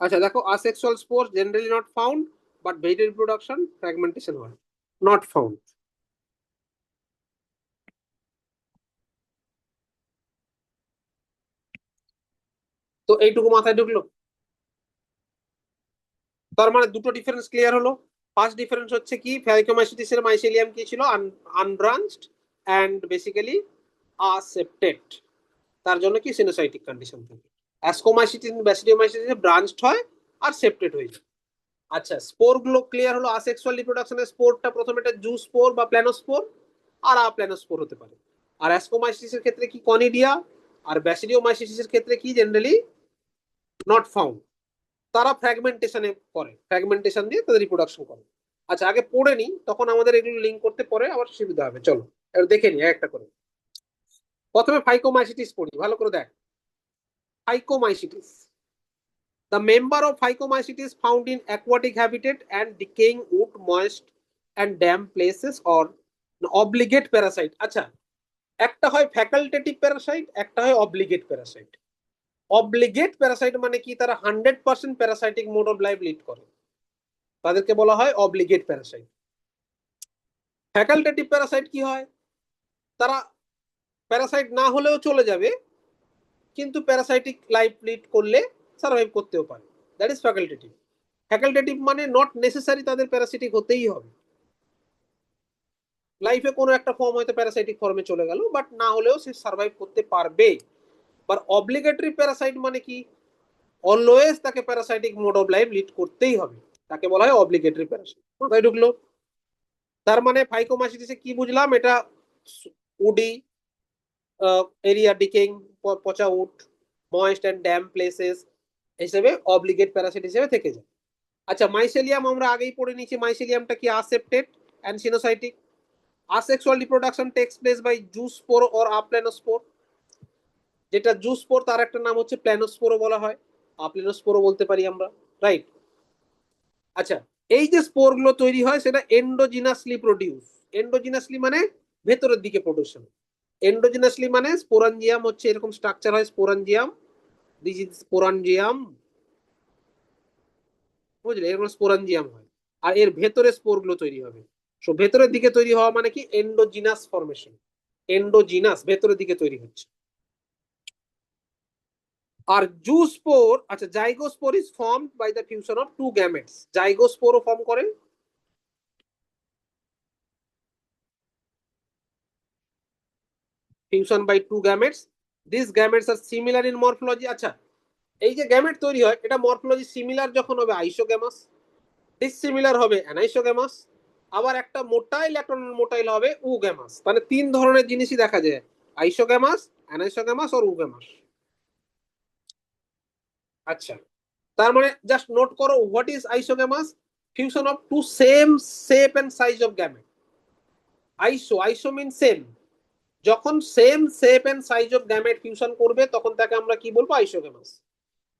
আচ্ছা দেখো, asexual spore generally not found, but vegetative reproduction fragmentation হয়, নট ফাউন্ড। তো এইটুকু মাথায় ঢুকলো। তার মানে দুটো ডিফারেন্স ক্লিয়ার হলো। ফার্স্ট ডিফারেন্স হচ্ছে কি, ফ্যাইকোমাইসিটিসের মাইসেলিয়াম কি ছিল, আনব্রাঞ্চড অ্যান্ড বেসিক্যালি আসেপ্টেড, তার জন্য কি সিনোসাইটিক কন্ডিশন থাকে। অ্যাসকোমাইসিটিস ব্যাসিডিওমাইসিটিস ব্রাঞ্চড হয় আর সেপ্টেড হয়ে যায়। আচ্ছা, স্পোর গুলো ক্লিয়ার হলো। আসেক্সুয়াল রিপ্রোডাকশনের স্পোরটা প্রথমে এটা জু স্পোর বা প্ল্যানোস্পোর আর প্ল্যানোস্পোর হতে পারে। আর অ্যাসকোমাইসিটিসের ক্ষেত্রে কি কনিডিয়া, আর ব্যাসিডিওমাইসিটিসের ক্ষেত্রে কি জেনারেলি নট ফাউন্ড। তারা ফ্র্যাগমেন্টেশনে করে, ফ্র্যাগমেন্টেশন দিয়ে তাদের রিপ্রোডাকশন করে। আচ্ছা, আগে পড়ে নি, তখন আমাদের এগুলো লিঙ্ক করতে পরে আবার সুবিধা হবে। চলো এবার দেখে নি একটা করে। প্রথমে ফাইকোমাইসিটিস পড়ি, ভালো করে দেখ। ফাইকোমাইসিটিস, the member of Phycomycetes found in aquatic habitat and decaying wood, moist and damp places or obligate parasite। আচ্ছা, একটা হয় ফ্যাকাল্টেটিভ প্যারাসাইট, একটা হয় অব্লিগেট প্যারাসাইট। অব্লিগেট প্যারাসাইট মানে কি, তারা 100% parasitic mode of life lead করে, তাদেরকে বলা হয় অব্লিগেট প্যারাসাইট। ফ্যাকাল্টেটিভ প্যারাসাইট কি হয়, তারা প্যারাসাইট না হলেও চলে যাবে, কিন্তু প্যারাসাইটিক লাইফ লিড করলে সার্ভাইভ করতেও পারে, দ্যাট ইজ ফ্যাকাল্টেটিভ। ফ্যাকাল্টেটিভ মানে নট নেসেসারি তাদের প্যারাসাইটিক হতেই হবে, লাইফে কোনো একটা ফর্ম হয়তো প্যারাসাইটিক ফর্মে চলে গেল, বাট না হলেও সে সার্ভাইভ করতে পারবে। বাট অব্লিগেটরি প্যারাসাইট মানে কি, অলওয়েজ তাকে parasitic mode of life lead করতেই হবে, তাকে বলা হয় অব্লিগেটরি প্যারাসাইট। মাথায় ঢুকলো? তার মানে ফাইকোমাইসিটিসে কি বুঝলাম, এটা উডি এরিয়া, ডিকেইং, পচা wood, moist and damp places হিসেবে অব্লিগেট প্যারাসাইট হিসেবে থেকে যায়। আচ্ছা, মাইসেলিয়াম আমরা আগেই পড়ে নিয়েছি, মাইসেলিয়ামটা কি aseptate and coenocytic. Asexual reproduction takes place by zoospore or aplanospore. যেটা জুস্পোর তার একটা নাম হচ্ছে প্ল্যানোস্পোরও বলা হয়, আপ্ল্যানোস্পোরও বলতে পারি আমরা, রাইট? আচ্ছা, এই যে স্পোর গুলো তৈরি হয় সেটা এন্ডোজিনাসলি প্রডিউস। এন্ডোজিনাসলি মানে ভেতরের দিকে প্রোডাকশন। এন্ডোজিনাসলি মানে স্পোরাঞ্জিয়াম হচ্ছে এরকম স্ট্রাকচার হয়, স্পোরাঞ্জিয়াম, দিস ইজ স্পোরাঞ্জিয়াম, বুঝলে, এরকম স্পোরাঞ্জিয়াম হয়, আর এর ভেতরে স্পোর গুলো তৈরি হবে। সো ভেতরের দিকে তৈরি হওয়া মানে কি, এন্ডোজিনাস ফরমেশন। এন্ডোজিনাস, ভেতরের দিকে তৈরি হচ্ছে। আর জুস্পোর, আচ্ছা, zygospore is formed by the fusion of two gametes. জাইগোস্পোরও ফর্ম করে, fusion by two gametes. This gametes are similar in morphology. আচ্ছা, এই যে গ্যামেট তৈরি হয় এটা মরফোলজি সিমিলার যখন হবে আইসোগ্যামাস, ডিসিমিলার হবে অ্যানাইসোগ্যামাস, আবার একটা মোটাইল একটা নন মোটাইল হবে উগ্যামাস। মানে তিন ধরনের জিনিসই দেখা যায়, আইসোগ্যামাস, অ্যানাইসোগ্যামাস আর উগ্যামাস। আচ্ছা, তার মানে জাস্ট নোট করো, what is isogamous, fusion of two same shape and size of gamete. Iso mean same, যখন same shape and size of gamete fusion করবে তখন তাকে আমরা কি বলবো, আইসোগ্যামাস।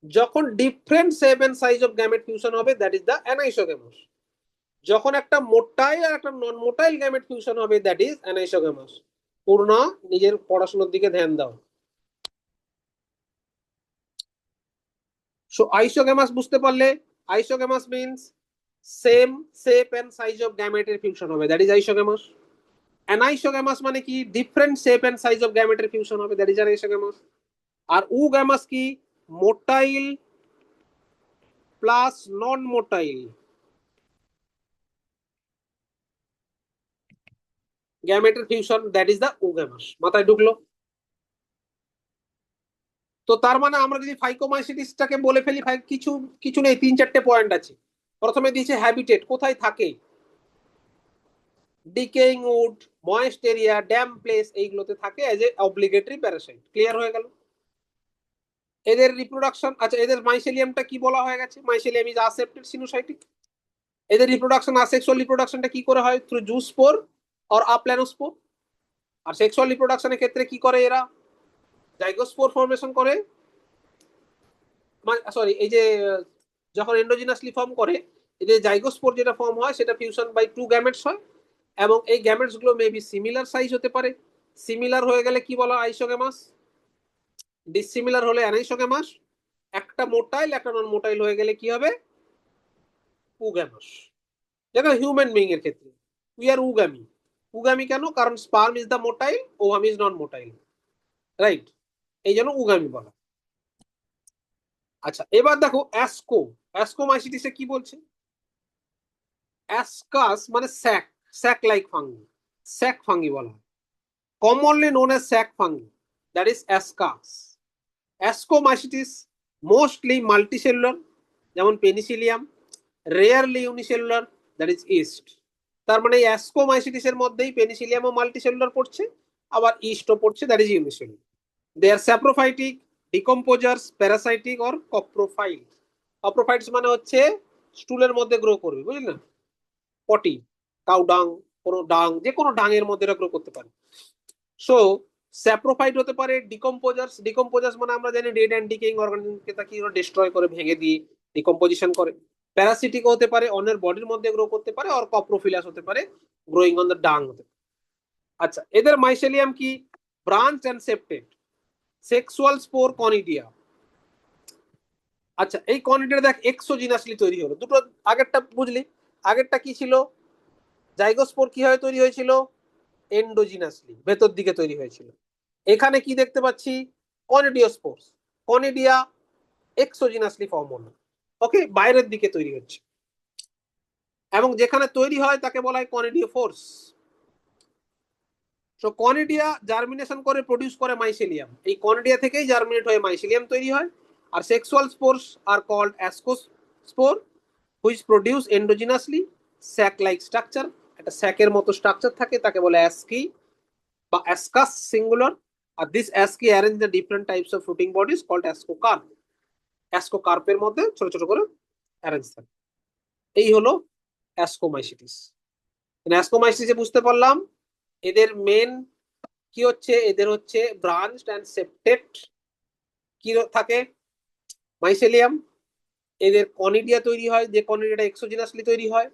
যখন different shape and size of gamete fusion হবে, দ্যাট ইজ দ্য অ্যানাইসোগ্যামাস। যখন একটা মোটাইল আর একটা নন মোটাইল গ্যামেট ফিউশন হবে, দ্যাট ইজ অ্যানাইসোগ্যামাস। পূর্ণ নিজের পড়াশোনার দিকে ধ্যান দাও। সো আইসোগ্যামাস বুঝতে পারলে, isogamous means same shape and size of গ্যামেটের ফিউশন হবে, দ্যাট ইজ আইসোগ্যামাস। অ্যানাইসোগ্যামাস মানে কি, different shape and size of গ্যামেটের ফিউশন হবে, দ্যাট ইজ অ্যানাইসোগ্যামাস। আর উগ্যামাস কি, মোটাইল প্লাস নন মোটাইল গ্যামেটের fusion, that is the oogamous. মাথায় ঢুকলো? তো তার মানে আমরা যদি ফাইকোমাইসিটিসটাকে বলে ফেলি, কিছু কিছু নেই, তিন চারটে পয়েন্ট আছে। প্রথমে দিয়েছে হ্যাবিটেট, কোথায় থাকে, decaying wood, moist area, damp place, এইগুলোতে থাকে as a obligatory parasite. Clear হয়ে গেল? এদের রিপ্রোডাকশন, আচ্ছা এদের মাইসেলিয়ামটা কি বলা হয়ে গেছে, মাইসেলিয়াম ইজ আসেপ্টেড সিনোসাইটিক। এদের রিপ্রোডাকশন, আসেক্সুয়াল রিপ্রোডাকশনটা কি করে হয়, থ্রু জুস্পোর অর প্ল্যানোস্পোর। আর সেক্সুয়াল রিপ্রোডাকশনের ক্ষেত্রে কি করে এরা, জাইগোস্পোর ফর্মেশন করে, সরি এই যে যখন এন্ডোজিনাসলি ফর্ম করে এই যে জাইগোস্পোর যেটা ফর্ম হয় সেটা ফিউশন বাই টু গ্যামেটস হয়, এবং এই গ্যামেটস গুলো মেবি সিমিলার সাইজ হতে পারে। সিমিলার হয়ে গেলে কি বলা হয়? আইসোগ্যামাস। ডিসিমিলার হলে অ্যানাইসোগ্যামাস। একটা মোটাইল একটা নন মোটাইল হয়ে গেলে কি হবে? উগ্যামাস। যেটা হিউম্যান বিং এর ক্ষেত্রে উই আর উগামি। উগামি কেন? কারণ sperm is the motile, ovum is non motile, right? এই জন্য উগামি বলা। আচ্ছা, এবার দেখো অ্যাসকো। অ্যাসকোমাইসিটিসে কি বলছে? অ্যাসকাস মানে sac, sac like fungi, sac fungi বলা হয়, commonly known as sac fungi, that is ascus. Ascomycetes mostly multicellular, যেমন penicillium, rarely unicellular, that is yeast. তার মানে এই অ্যাসকোমাইসিটিসের মধ্যেই পেনিসিলিয়ামও মাল্টিসেলুলার পড়ছে, আবার ইস্টও পড়ছে, that is unicellular. They are saprophytic, decomposers, parasitic or coprophyte. Coprophytes মানে হচ্ছে স্টুলের মধ্যে গ্রো করবে, বুঝলি না? পটি, কাউ ডাং, কোনো ডাং, যে কোনো ডাঙের মধ্যে গ্রো করতে পারে। সো স্যাপ্রোফাইট হতে পারে। ডিকম্পোজার্স, ডিকম্পোজার্স মানে আমরা জানি ডেড অ্যান্ড ডিকেইং অর্গানিজমকে তা কি ডিস্ট্রয় করে, ভেঙে দিয়ে ডিকম্পোজিশন করে। প্যারাসিটিক হতে পারে, অন্যের বডির মধ্যে গ্রো করতে পারে, আর কপ্রোফিলাস হতে পারে, গ্রোয়িং অন দ্য ডাং হতে পারে। আচ্ছা, এদের মাইসেলিয়াম কি? Branch and septate. Sexual spore conidia. আচ্ছা, এই কনিডিয়া দেখ এক্সোজিনাসলি তৈরি হলো। দুটো আগেরটা বুঝলি, আগেরটা কি ছিল? জাইগোস্পোর কিভাবে তৈরি হয়েছিল? এন্ডোজিনাসলি, ভেতর দিকে তৈরি হয়েছিল। এখানে কি দেখতে পাচ্ছি? কনিডিওস্পোরস। কনিডিয়া এক্সোজিনাসলি ফর্ম হলো, ওকে, বাইরের দিকে তৈরি হচ্ছে, এবং যেখানে তৈরি হয় তাকে বলা হয় কনিডিওফোর্স। তো কনিডিয়া জার্মিনেশন করে প্রডিউস করে মাইসেলিয়াম, এই কনিডিয়া থেকেই জার্মিনেট হয়ে মাইসেলিয়াম তৈরি হয়। আর sexual spores are called ascospore which produce endogenously sac like structure. একটা স্যাকের মতো স্ট্রাকচার থাকে, তাকে বলে অ্যাস্কি বা অ্যাসকাস সিঙ্গুলার। আর this asci arrange the different types of fruiting bodies called ascocarp. অ্যাসকোকার্পের মধ্যে ছোট ছোট করে অ্যারেঞ্জ থাকে। এই হলো অ্যাসকোমাইসিটিস। অ্যাসকোমাইসিসে বুঝতে পারলাম এদের মেন কি হচ্ছে? এদের হচ্ছে ব্রাঞ্চড অ্যান্ড সেপ্টেড কি থাকে? মাইসেলিয়াম। এদের কনিডিয়া তৈরি হয়, যে কনিডিয়াটা এক্সোজিনাসলি তৈরি হয়।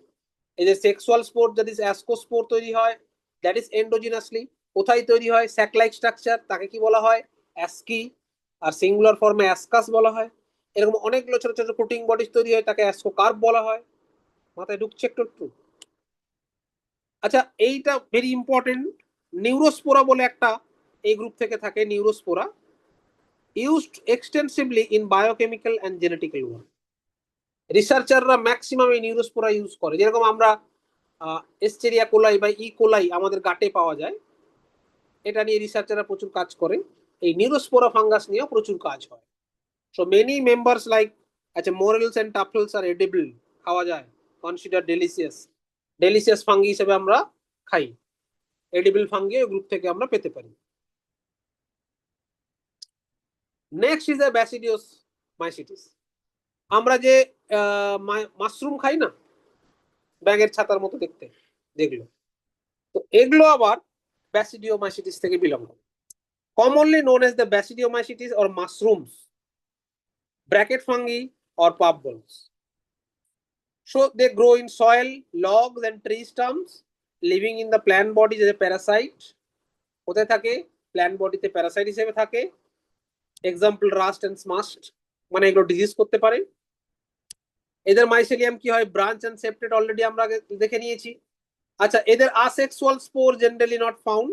এদের sexual spore that is ascospore তৈরি হয়, দ্যাট ইজ এন্ডোজিনাসলি। কোথায় তৈরি হয়? স্যাক লাইক স্ট্রাকচার, তাকে কি বলা হয়? অ্যাস্কি। আর সিঙ্গুলার ফর্মে অ্যাসকাস বলা হয়। এরকম অনেকগুলো ছোট ছোট প্রোটিন বডিজ তৈরি হয়, তাকে অ্যাসকোকার্প বলা হয়। মাথায় ঢুকছে একটু একটু? আচ্ছা, এইটা ভেরি ইম্পর্টেন্ট। নিউরোস্পোরা বলে একটা এই গ্রুপ থেকে থাকে, neurospora, used extensively in biochemical and genetical work. রিসার্চাররা ম্যাক্সিমাম এই নিউরোস্পোরা ইউজ করে। যেরকম আমরা এস্টেরিয়া কোলাই বা ই কোলাই আমাদের গাটে পাওয়া যায়, এটা নিয়ে রিসার্চাররা প্রচুর কাজ করে। এই নিউরোস্পোরা ফাঙ্গাস নিয়েও প্রচুর কাজ হয়। সো মেনি মেম্বার্স লাইক, আচ্ছা, মোরেলস এন্ড টাফলস আর এডিবল, খাওয়া যায়, কনসিডার ডেলিসিয়াস। ডেলিসিয়াস ফাঙ্গি হিসেবে আমরা খাই। এডিবল ফাঙ্গি ওই গ্রুপ থেকে আমরা পেতে পারি। Next is a basidiomycetes. আমরা যে মাশরুম খাই না, ব্যাঙের ছাতার মতো দেখতে, দেখলো, তো এগুলো আবার ব্যাসিডিওমাইসিটিস থেকে বিলং করে। Commonly known as the basidiomycetes or mushrooms, bracket fungi or puffballs. So they grow in soil, logs and tree stumps, living in the plant bodies as a parasite. কোথায় থাকে? প্ল্যান্ট বডিতে প্যারাসাইট হিসেবে থাকে। Example rushed and স্মাস্ট, মানে এগুলো disease করতে পারে। এদের মাইসেলিয়াম কি হয়? ব্রাঞ্চ এন্ড সেপ্টেড, অলরেডি আমরা দেখে নিয়েছি। আচ্ছা, এদের asexual spore generally not found,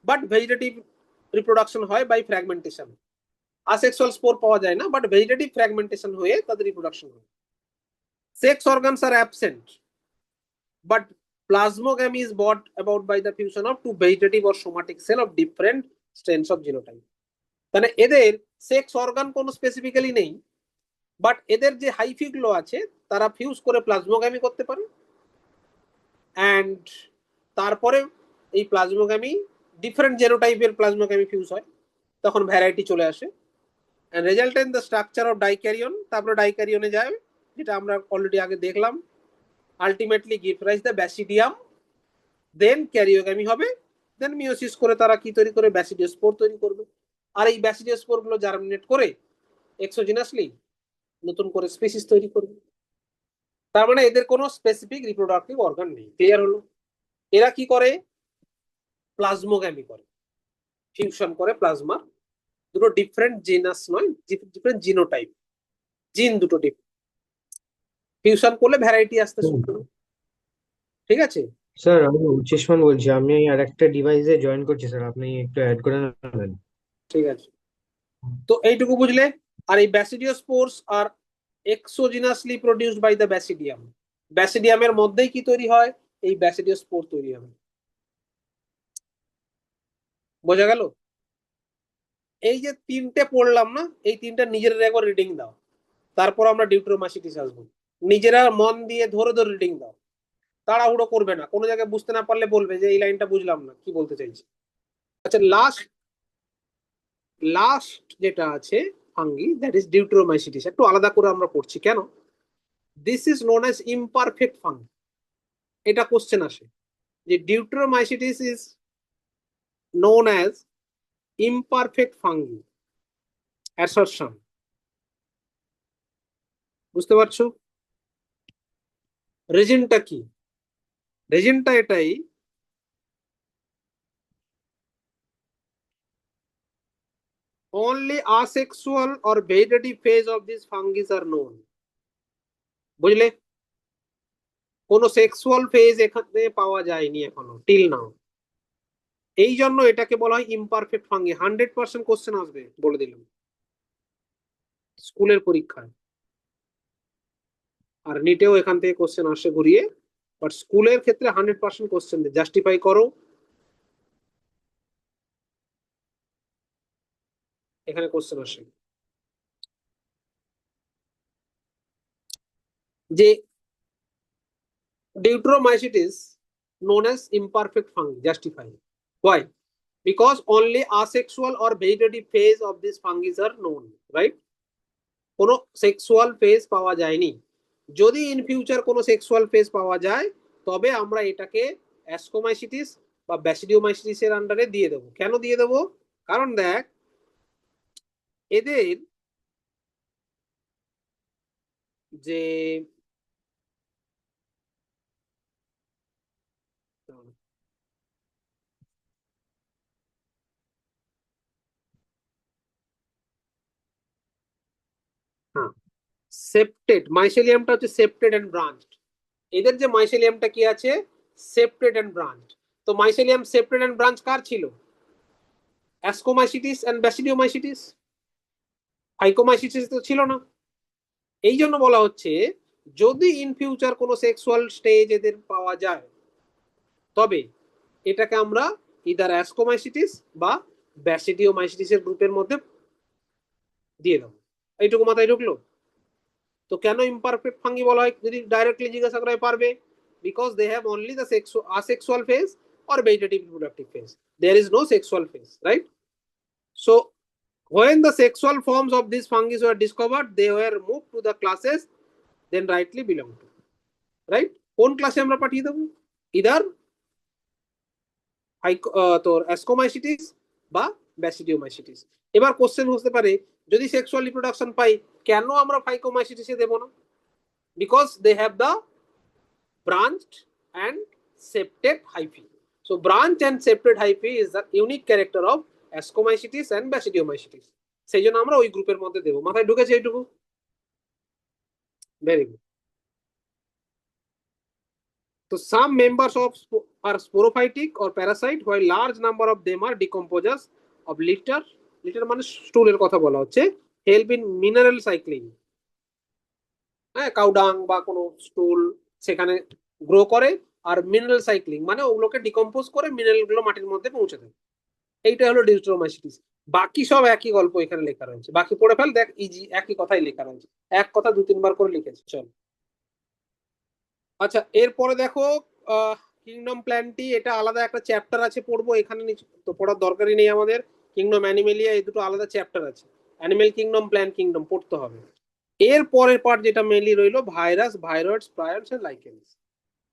but vegetative reproduction হয় বাই ফ্র্যাগমেন্টেশন। আসেক্সুয়াল স্পোর পাওয়া যায় না, বাট ভেজিটেটিভ ফ্র্যাগমেন্টেশন হয়ে তাদের রিপ্রোডাকশন হয়। Sex organs are absent, but plasmogamy is brought about by the fusion of two vegetative or somatic cell of different strains of genotype. মানে এদের sex organ কোনো specifically নেই, বাট এদের যে hyphae গুলো আছে তারা ফিউজ করে প্লাজমোগামি করতে পারে, অ্যান্ড তারপরে এই প্লাজমোগামি ডিফারেন্ট জেনোটাইপের প্লাজমোগামি ফিউজ হয়, তখন ভ্যারাইটি চলে আসে, and result in the structure of dikaryon. তারপরে ডাইক্যারিয়নে যায়, যেটা আমরা অলরেডি আগে দেখলাম। Ultimately give rise the basidium, then karyogamy হবে, দেন মিওসিস করে তারা কি তৈরি করে? ব্যাসিডিওস্পোর তৈরি করবে। আর এই ব্যাসিডিওস্পোর গুলো জার্মিনেট করে এক্সোজিনাসলি নতুন করে স্পিসিস তৈরি করবে। তার মানে এদের কোনো স্পেসিফিক রিপ্রোডাক্টিভ অর্গান নেই। ক্লিয়ার হলো? এরা কি করে? প্লাজমোগ্যামি করে, ফিউশন করে প্লাজমা। দুটো ডিফারেন্ট জিনাস নয়, ডিফারেন্ট জিনোটাইপ, জিন দুটো ডিফারেন্ট, ফিউশন করলে ভ্যারাইটি আসতে শুরু করবে। ঠিক আছে? স্যার আমি উচ্চেষ্মান বলছি, আমি আর একটা ডিভাইসে জয়েন করছি স্যার, আপনি একটু অ্যাড করে নেবেন। ঠিক আছে, তো এইটুকু বুঝলে। আর এই ব্যাসিডিওস্পোরস আর এক্সোজিনাসলি প্রডিউসড বাই দ্য ব্যাসিডিয়াম, ব্যাসিডিয়ামের মধ্যেই কি তৈরি হয়? এই ব্যাসিডিওস্পোর তৈরি হবে। বোঝা গেল? এই যে তিনটে পড়লাম না, এই তিনটা নিজেরা একবার রিডিং দাও, তারপর আমরা ডিউট্রোমাইসিটিস আসবো। নিজেরা মন দিয়ে ধরে ধরে রিডিং দাও, তাড়াহুড়ো করবে না। কোনো জায়গায় বুঝতে না পারলে বলবে যে এই লাইনটা বুঝলাম না, কি বলতে চাইছি। আচ্ছা, লাস্ট লাস্ট যেটা আছে ফাঙ্গি, দ্যাট ইজ ডিউট্রোমাইসিটিস। একটু আলাদা করে আমরা পড়ছি কেন। This is known as imperfect fungi. এটা কোশ্চেন আসে যে deuteromycetes is known as imperfect fungi assertion. বুঝতে পারছো? রিজনটা কি? রিজনটা এটাই, only asexual or vegetative phase of these fungi are known. বুঝলে? কোনো সেক্সুয়াল ফেজ এখানে পাওয়া যায়নি এখনো, টিল নাও। এই জন্য এটাকে বলা হয় ইমপারফেক্ট ফাঙ্গি। 100% কোশ্চেন আসবে বলে দিলাম স্কুলের পরীক্ষায়, আর নিটেও এখান থেকে কোশ্চেন আসে ঘুরিয়ে। বাট স্কুলের ক্ষেত্রে 100% কোশ্চেন দেয়। জাস্টিফাই করো, এখানে কোশ্চেন আসে যে Deuteromycetes known as imperfect fungi. Justify. Why? Because only asexual or vegetative phase of these fungi are known, right? কোনো সেক্সুয়াল ফেজ পাওয়া যায়নি। যদি ইন ফিউচার কোনো সেক্সুয়াল ফেজ পাওয়া যায়, তবে আমরা এটাকে অ্যাস্কোমাইসিটিস বা ব্যাসিডিওমাইসিটিসের আন্ডারে দিয়ে দেবো। কেন দিয়ে দেবো? কারণ দেখ, এদের যে হ্যাঁ, সেপ্টেড মাইসেলিয়ামটা হচ্ছে সেপ্টেড এন্ড ব্রাঞ্চড। এদের যে মাইসেলিয়ামটা কি আছে? সেপ্টেড এন্ড ব্রাঞ্চড। তো মাইসেলিয়াম সেপ্টেড এন্ড ব্রাঞ্চ কার ছিল? অ্যাস্কোমাইসিটিস এন্ড ব্যাসিডিওমাইসিটিস। ফাইকোমাইসিটিস তো ছিল না। এই জন্য বলা হচ্ছে যদি ইন ফিউচার কোনো সেক্সুয়াল স্টেজ এদের পাওয়া যায়, তবে এটাকে আমরা ইদার অ্যাস্কোমাইসিটিস বা ব্যাসিডিওমাইসিটিসের গ্রুপের মধ্যে দিয়ে দেবো। এইটুকু মাথায় ঢুকলো? তো কেন ইমপারফেক্ট ফাঙ্গি বলা হয় যদি ডাইরেক্টলি জিজ্ঞাসা করা হয়, পারবে। Because they have only the asexual phase or vegetative reproductive phase. There is no sexual phase, right? So when the sexual forms of these fungi were discovered, they were moved to the classes then rightly belong to, right? কোন ক্লাসে আমরা পাঠিয়ে দেবো? Either তোর অ্যাস্কোমাইসিটিস বা ব্যাসিডিওমাইসিটিস। এবার question হতে পারে, যদি সেক্সুয়াল রিপ্রোডাকশন পাই, কেন আমরা ফাইকোমাইসিটিসে দেবো না? Because they have the branched and septate hyphae. So branch and septate hyphae is the unique character of Ascomycetes and Basidiomycetes. সেই জন্য আমরা ওই গ্রুপের মধ্যে দেবো। মাথায় ঢুকেছে এইটুকু? Very good. So some members of are sporophytic or parasite, while large number of them are decomposers of litter. Litter মানে স্টুলের কথা বলা হচ্ছে। Help in mineral cycling. হ্যাঁ, কাউডাং বা কোনো স্টুল সেখানে গ্রো করে, আর মিনারেল সাইক্লিং মানে ওগুলোকে ডিকম্পোজ করে মিনারেল গুলো মাটির মধ্যে পৌঁছে দেয়। এইটা হলো ডিউট্রোমাইসিটিস। বাকি সব একই গল্প এখানে লেখা রয়েছে, বাকি পড়ে ফেল, দেখ ইজি, একই কথাই লেখা রয়েছে, এক কথা 2-3 বার করে লিখেছে। চল, আচ্ছা এরপরে দেখো কিংডম প্ল্যান্টি, এটা আলাদা একটা চ্যাপ্টার আছে, পড়বো এখানে তো পড়ার দরকারই নেই আমাদের। কিংডম অ্যানিমেলিয়া, এই দুটো আলাদা চ্যাপ্টার আছে। অ্যানিমেল কিংডম, প্ল্যান্ট কিংডম পড়তে হবে। এর পরের পার্ট যেটা মেনলি রইলো ভাইরাস, ভাইরয়েডস, প্রায়ন্স এন্ড লাইকেন্স।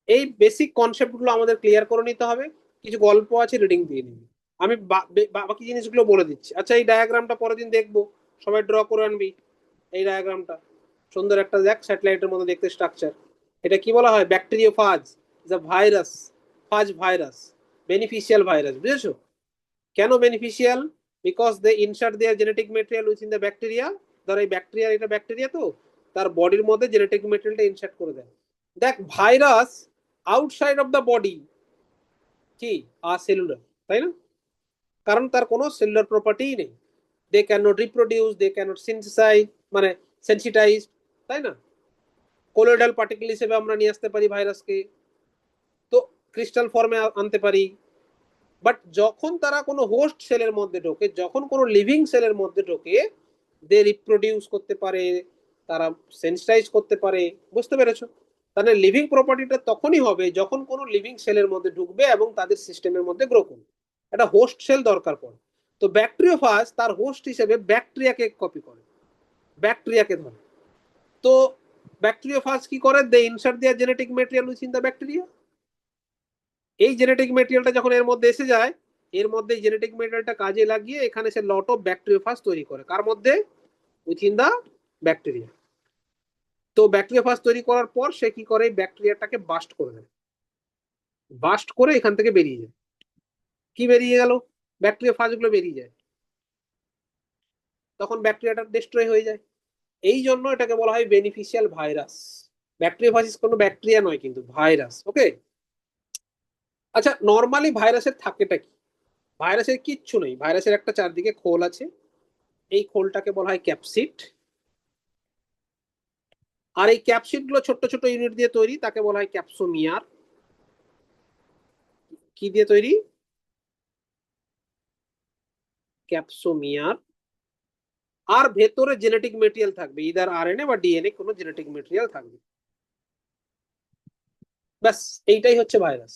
এই বেসিক কনসেপ্ট গুলো আমাদের ক্লিয়ার করে নিতে হবে। কিছু গল্প আছে, রিডিং দিয়ে নিবি। আমি বাকি জিনিসগুলো বলে দিচ্ছি। আচ্ছা, এই ডায়াগ্রামটা পরের দিন দেখবো, সবাই ড্র করে আনবি এই ডায়াগ্রামটা। সুন্দর একটা দেখ, স্যাটেলাইটের মতো দেখতে স্ট্রাকচার। এটা কি বলা হয়? Bacteriophage, the virus, phage virus, beneficial virus. বুঝেছো? কেন beneficial? Because they insert their genetic material within the bacteria. ধরো এই ব্যাকটেরিয়া, এটা ব্যাকটেরিয়া তো, তার বডির মধ্যে জেনেটিক মেটেরিয়ালটা ইনসার্ট করে দেয়। দেখ, virus outside of the body কি আর সেলুলার, তাই না? কারণ তার কোনো সেলুলার প্রপার্টিই নেই। They can not reproduce, they can not synthesize, মানে সেন্সিটাইজ, তাই না? কোলোয়েডাল পার্টিকেল হিসেবে আমরা নিয়ে আসতে পারি ভাইরাসকে, তো ক্রিস্টাল ফর্মে আনতে পারি। বাট যখন তারা কোনো হোস্ট সেলের মধ্যে ঢোকে, যখন কোনো লিভিং সেলের মধ্যে ঢোকে, দে রিপ্রোডিউস করতে পারে, তারা সেন্সিটাইজ করতে পারে। বুঝতে পেরেছো? তাহলে লিভিং প্রপার্টিটা তখনই হবে যখন কোনো লিভিং সেলের মধ্যে ঢুকবে এবং তাদের সিস্টেমের মধ্যে গ্রো করবে। একটা হোস্ট সেল দরকার পড়ে। তো ব্যাকটেরিওফাজ তার হোস্ট হিসেবে ব্যাকটেরিয়াকে কপি করে, ব্যাকটেরিয়াকে ধরে। তো ব্যাকটেরিওফাজ কি করে? They insert their genetic material within the bacteria. এই জেনেটিক মেটেরিয়ালটা যখন এর মধ্যে এসে যায়, এর মধ্যে জেনেটিক মেটেরিয়ালটা কাজে লাগিয়ে এখানে সে লট অফ ব্যাকটেরিওফাজ তৈরি করে। কার মধ্যে? উইথিন দা ব্যাকটেরিয়া। তো ব্যাকটেরিওফাজ তৈরি করার পর সে কি করে? ব্যাকটেরিয়াটাকে বাস্ট করে দেয়, বাস্ট করে এখান থেকে বেরিয়ে যায়। কি বেরিয়ে গেল? ব্যাকটেরিওফাজ গুলো বেরিয়ে যায়, তখন ব্যাকটেরিয়াটা ডিস্ট্রয় হয়ে যায়। এই জন্য এটাকে বলা হয় বেনিফিশিয়াল ভাইরাস। ব্যাকটেরিওফাজ কোনো ব্যাকটেরিয়া নয়, কিন্তু ভাইরাস। ওকে। আচ্ছা, নর্মালি ভাইরাসের থাকেটা কি? ভাইরাসের কিচ্ছু নেই, ভাইরাসের একটা চারদিকে খোল আছে, এই খোলটাকে বলা হয় ক্যাপসিড। আর এই ক্যাপসিড গুলো ছোট্ট ছোট ইউনিট দিয়ে তৈরি, তাকে বলা হয় ক্যাপসোমিয়ার। কি দিয়ে তৈরি? ক্যাপসোমিয়ার। আর ভেতরে জেনেটিক মেটেরিয়াল থাকবে, ইদার আরএনএ বা ডিএনএ, কোনো জেনেটিক মেটেরিয়াল থাকবে। ব্যাস, এইটাই হচ্ছে ভাইরাস।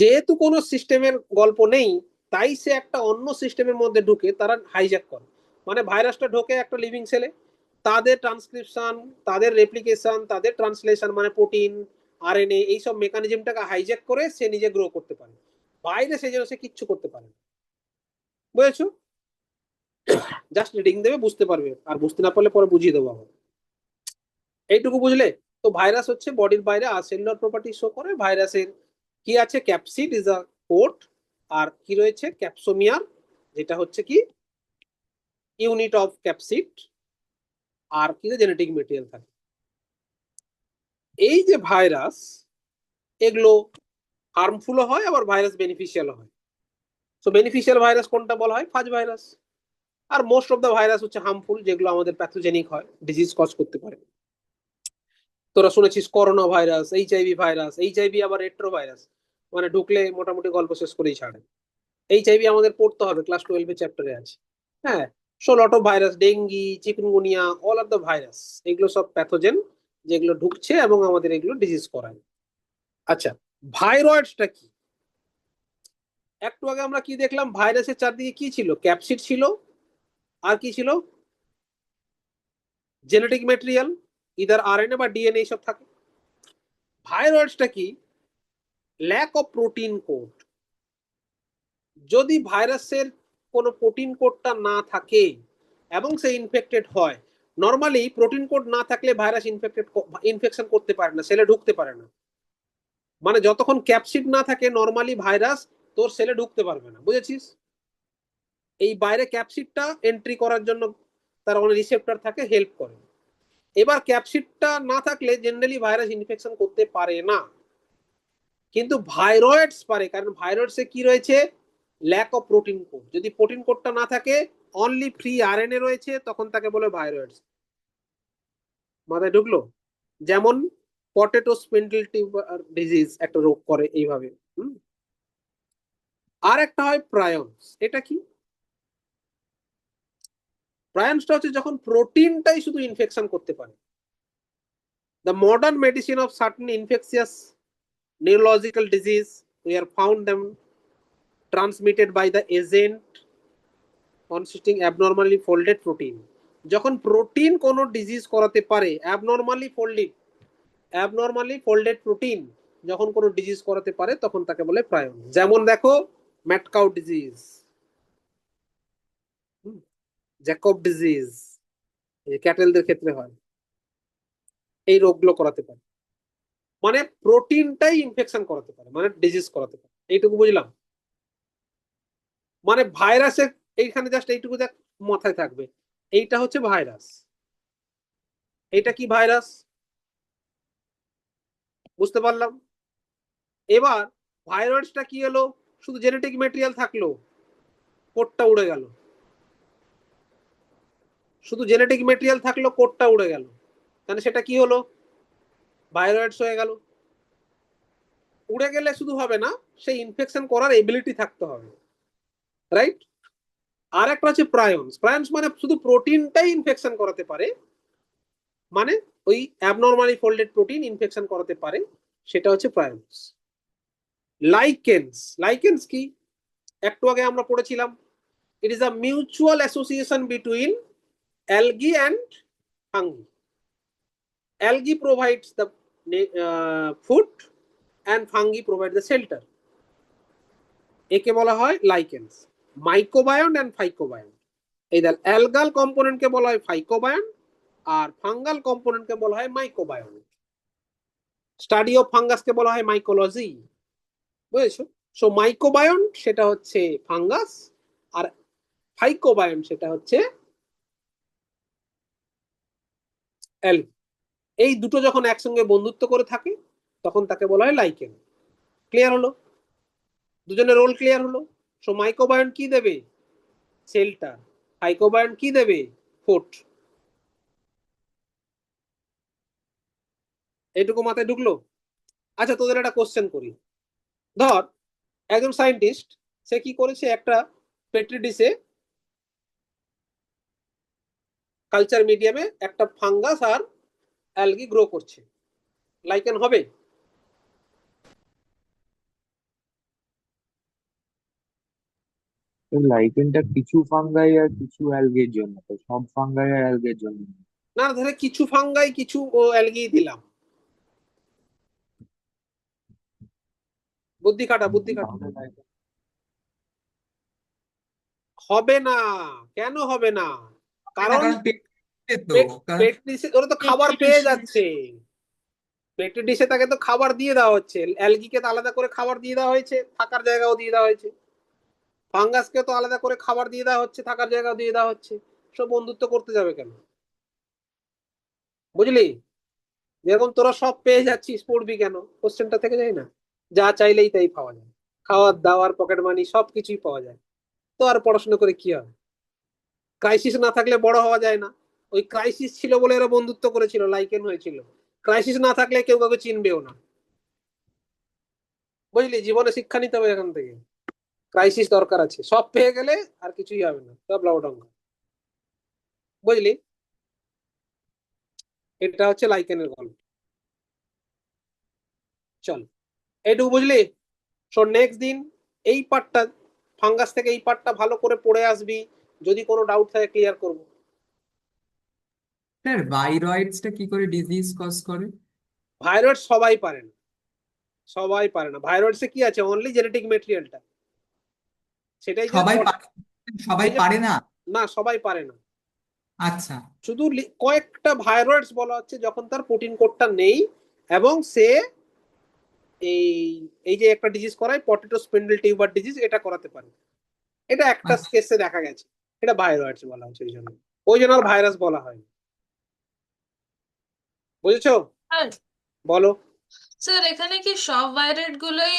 যেহেতু কোনো সিস্টেমের গল্প নেই, তাই সে একটা অন্য সিস্টেমের মধ্যে ঢুকে তারা হাইজ্যাক করে। মানে ভাইরাসটা ঢোকে একটা লিভিং সেলে, তাদের ট্রান্সক্রিপশন, তাদের রেপ্লিকেশন, তাদের ট্রান্সলেশন, মানে প্রোটিন, আরএনএ, এইসব মেকানিজমটাকে হাইজ্যাক করে সে নিজে গ্রো করতে পারে। বাইরে সে যেন সে কিচ্ছু করতে পারে না। বুঝেছো? জাস্ট রিডিং দেবে, বুঝতে পারবে, আর বুঝতে না পারলে পরে বুঝিয়ে দেবো আবার। এইটুকু বুঝলে? তো ভাইরাস হচ্ছে বডির বাইরে সেলুলার প্রপার্টি শো করে। ভাইরাসের কি আছে? ক্যাপসিড ইজ আ কোট, আর কি রয়েছে? ক্যাপসোমিয়ার, যেটা হচ্ছে কি ইউনিট অফ ক্যাপসিড, আর কি জেনেটিক মেটেরিয়াল থাকে। এই যে ভাইরাস, এগুলো হার্মফুলও হয়, আবার ভাইরাস বেনিফিশিয়াল হয়। সো বেনিফিশিয়াল ভাইরাস কোনটা বলা হয়? Phage virus. আর মোস্ট অফ দ্য ভাইরাস হচ্ছে হার্মফুল, যেগুলো আমাদের প্যাথোজেনিক হয়, ডিজিজ কজ করতে পারে। তোরা শুনেছিস corona virus, HIV virus. HIV আবার রেট্রো ভাইরাস, মানে ঢুকলে মোটামুটি গল্প শেষ করেই ছাড়ে। এইচআইভি আমাদের পড়তে হবে, ক্লাস 12 চ্যাপ্টারে আছে। হ্যাঁ। So lot of virus, dengue, chikungunya, all are the virus, এগুলো সব প্যাথোজেন, যেগুলো ঢুকছে এবং আমাদের এগুলো ডিজিজ করায়। আচ্ছা, ভাইরয়েডসটা কি? একটু আগে আমরা কি দেখলাম? ভাইরাসের চারদিকে কি ছিল? ক্যাপসিড ছিল, আর কি ছিল? জেনেটিক মেটেরিয়াল, ইদার আরএনএ বা ডিএনএ, সব থাকে। ভাইরয়েডসটা কি? Lack of protein code. যদি ভাইরাসের কোনো প্রোটিন কোডটা না থাকে এবং সে ইনফেক্টেড হয়, নর্মালি প্রোটিন কোড না থাকলে ভাইরাস ইনফেকশন করতে পারে না, সেলে ঢুকতে পারে না। মানে যতক্ষণ ক্যাপসিড না থাকে, নর্মালি ভাইরাস তোর সেলে ঢুকতে পারবে না। বুঝেছিস? এই বাইরে ক্যাপসিডটা এন্ট্রি করার জন্য তার অনেক রিসেপ্টর থাকে, হেল্প করে। এবার ক্যাপসিডটা না থাকলে জেনারেলি ভাইরাস ইনফেকশন করতে পারে না, কিন্তু ভাইরয়েডস পারে। কারণ ভাইরয়েডসে কি রয়েছে? Lack of protein code. যদি প্রোটিন কোডটা না থাকে, অনলি ফ্রি আরএনএ রয়েছে, তখন তাকে বলে ভাইরয়েডস। মাথায় ঢুকলো? যেমন পটেটো স্পিন্ডল টিউবার ডিজিজ একটা রোগ করে এইভাবে। আর একটা হয় প্রায়ন্স। এটা কি? প্রায়ন্সটা হচ্ছে যখন প্রোটিনটাই শুধু ইনফেকশন করতে পারে। The modern medicine of certain infectious neurological disease, we have found them transmitted by the agent consisting abnormally folded protein. যখন প্রোটিন কোন ডিজিজ করাতে পারে, অ্যাবনর্মালি ফোল্ডেড প্রোটিন যখন কোন ডিজিজ করাতে পারে, তখন তাকে বলে প্রায়ন। যেমন দেখো, ম্যাটকাউ ডিজিজ, জ্যাকব ডিজিজ, ক্যাটেলদের ক্ষেত্রে হয়। এই রোগগুলো করাতে পারে, মানে প্রোটিনটাই ইনফেকশন করাতে পারে, মানে ডিজিজ করাতে পারে। এইটুকু বুঝলাম। মানে ভাইরাসের এইখানে জাস্ট এইটুকু দেখ, মাথায় থাকবে এইটা হচ্ছে ভাইরাস, এইটা কি ভাইরাস, বুঝতে পারলাম। এবার ভাইরাসটা কি হলো, শুধু জেনেটিক মেটেরিয়াল থাকলো, কোডটা উড়ে গেল, শুধু জেনেটিক মেটেরিয়াল থাকলো, কোডটা উড়ে গেল, তাহলে সেটা কি হলো, ভাইরাস হয়ে গেল। উড়ে গেলে শুধু হবে না, সেই ইনফেকশন করার এবিলিটি থাকতে হবে, রাইট। আর একটা হচ্ছে প্রায়ন্স। প্রায়ন্স মানে শুধু প্রোটিনটাই ইনফেকশন করাতে পারে, মানে ওই অ্যাবনর্মালি ফোল্ডেড প্রোটিন ইনফেকশন করাতে পারে, সেটা হচ্ছে প্রায়ন্স। লাইকেন্স, লাইকেন্স কি, একটু আগে আমরা পড়েছিলাম, it is a mutual association between algae and fungi. Algae provides the food and fungi provide the shelter. একে বলা হয় লাইকেন্স। মাইক্রোবায়ন এন্ড ফাইকোবায়ন, এই দেখ অ্যালগাল কম্পোনেন্টকে বলা হয় ফাইকোবায়ন, আর ফাঙ্গাল কম্পোনেন্টকে বলা হয় মাইক্রোবায়ন। স্টাডি অফ ফাঙ্গাসকে বলা হয় মাইকোলজি, বুঝেছো। সো মাইক্রোবায়ন সেটা হচ্ছে ফাঙ্গাস, আর ফাইকোবায়ন সেটা হচ্ছে অ্যালগি। এই দুটো যখন একসঙ্গে বন্ধুত্ব করে থাকে তখন তাকে বলা হয় লাইকেন। ক্লিয়ার হলো, দুজনের রোল ক্লিয়ার হলো। সো মাইক্রোবায়ন কি দেবে, শেল্টার, ফাইকোবায়ন কি দেবে, ফুড। এইটুকু মাথায় ঢুকলো। আচ্ছা তোদের একটা কোশ্চেন করি। ধর একজন সায়েন্টিস্ট, সে কি করেছে, একটা পেট্রি ডিশে কালচার মিডিয়ামে একটা ফাঙ্গাস আর অ্যালগি গ্রো করছে, লাইকেন হবে? তো লাইকেনটা কিছু ফাঙ্গাই আর কিছু অ্যালগের জন্য, তো সব ফাঙ্গাই আর অ্যালগের জন্য না। না ধরে কিছু ফাঙ্গাই কিছু অ্যালগি দিলাম, বুদ্ধি খাটা, বুদ্ধি খাটা। তাহলে lichen- হবে না, কেন হবে না? না, কারণ কারণ পেটে তো কারণ পেট ডিশে ওরা তো খাবার পেয়ে যাচ্ছে, পেটের ডিশে তাকে তো খাবার দিয়ে দেওয়া হচ্ছে, অ্যালগিকে তো আলাদা করে খাবার দিয়ে দেওয়া হয়েছে, থাকার জায়গাও দিয়ে দেওয়া হয়েছে, ফাঙ্গাসকে তো আলাদা করে খাবার দিয়ে দেওয়া হচ্ছে, থাকার জায়গাও দিয়ে দেওয়া হচ্ছে। সব বন্ধুত্ব করতে যাবে কেন, বুঝলি? যেরকম তোরা সব পেয়ে যাচ্ছিস, পড়বি কেন, কোশ্চেনটা থেকে যায় না? যা চাইলেই তাই পাওয়া যায়, খাওয়ার দাওয়ার পকেট মানি সবকিছুই পাওয়া যায়, তো আর পড়াশোনা করে কি হবে? ক্রাইসিস না থাকলে বড় হওয়া যায় না। ওই ক্রাইসিস ছিল বলে এরা বন্ধুত্ব করেছিল, লাইকেন হয়েছিল। ক্রাইসিস না থাকলে কেউ কাউকে চিনবেও না, বুঝলি? জীবনে শিক্ষা নিতে হবে এখান থেকে, ক্রাইসিস দরকার আছে। সব পেয়ে গেলে আর কিছুই হবে না, সব লবডঙ্কা, বুঝলি? এটা হচ্ছে লাইকেনের গল্প। চল, এইটুকু বুঝলি। সো নেক্সট দিন এই পার্টটা, ফাঙ্গাস থেকে এই পার্টটা ভালো করে পড়ে আসবি, যদি কোনো ডাউট থাকে ক্লিয়ার করবো। স্যার ভাইরয়েডসটা কি করে ডিজিজ কজ করে? ভাইরয়েড সবাই পারে না, সবাই পারে না। ভাইরয়েডসে কি আছে, অনলি জেনেটিক মেটেরিয়ালটা, সেটাই যে সবাই পারে, সবাই এই যে, পারে না? না সবাই পারে না। আচ্ছা। শুধু কয়েকটা ভাইরয়েডস বলা হচ্ছে যখন তার প্রোটিন কোডটা নেই, এবং সে এই এই যে একটা ডিজিজ করায় পটেটো স্পিন্ডল টিউবার ডিজিজ, এটা করাতে পারে। এটা একটা আচ্ছা কেসে দেখা গেছে, এটা ভাইরয়েডস বলা হচ্ছে, ওই জন্য আর ভাইরাস বলা হয়। বুঝেছো? আর বলো। স্যার এখানে কি সব ভাইরাস গুলোই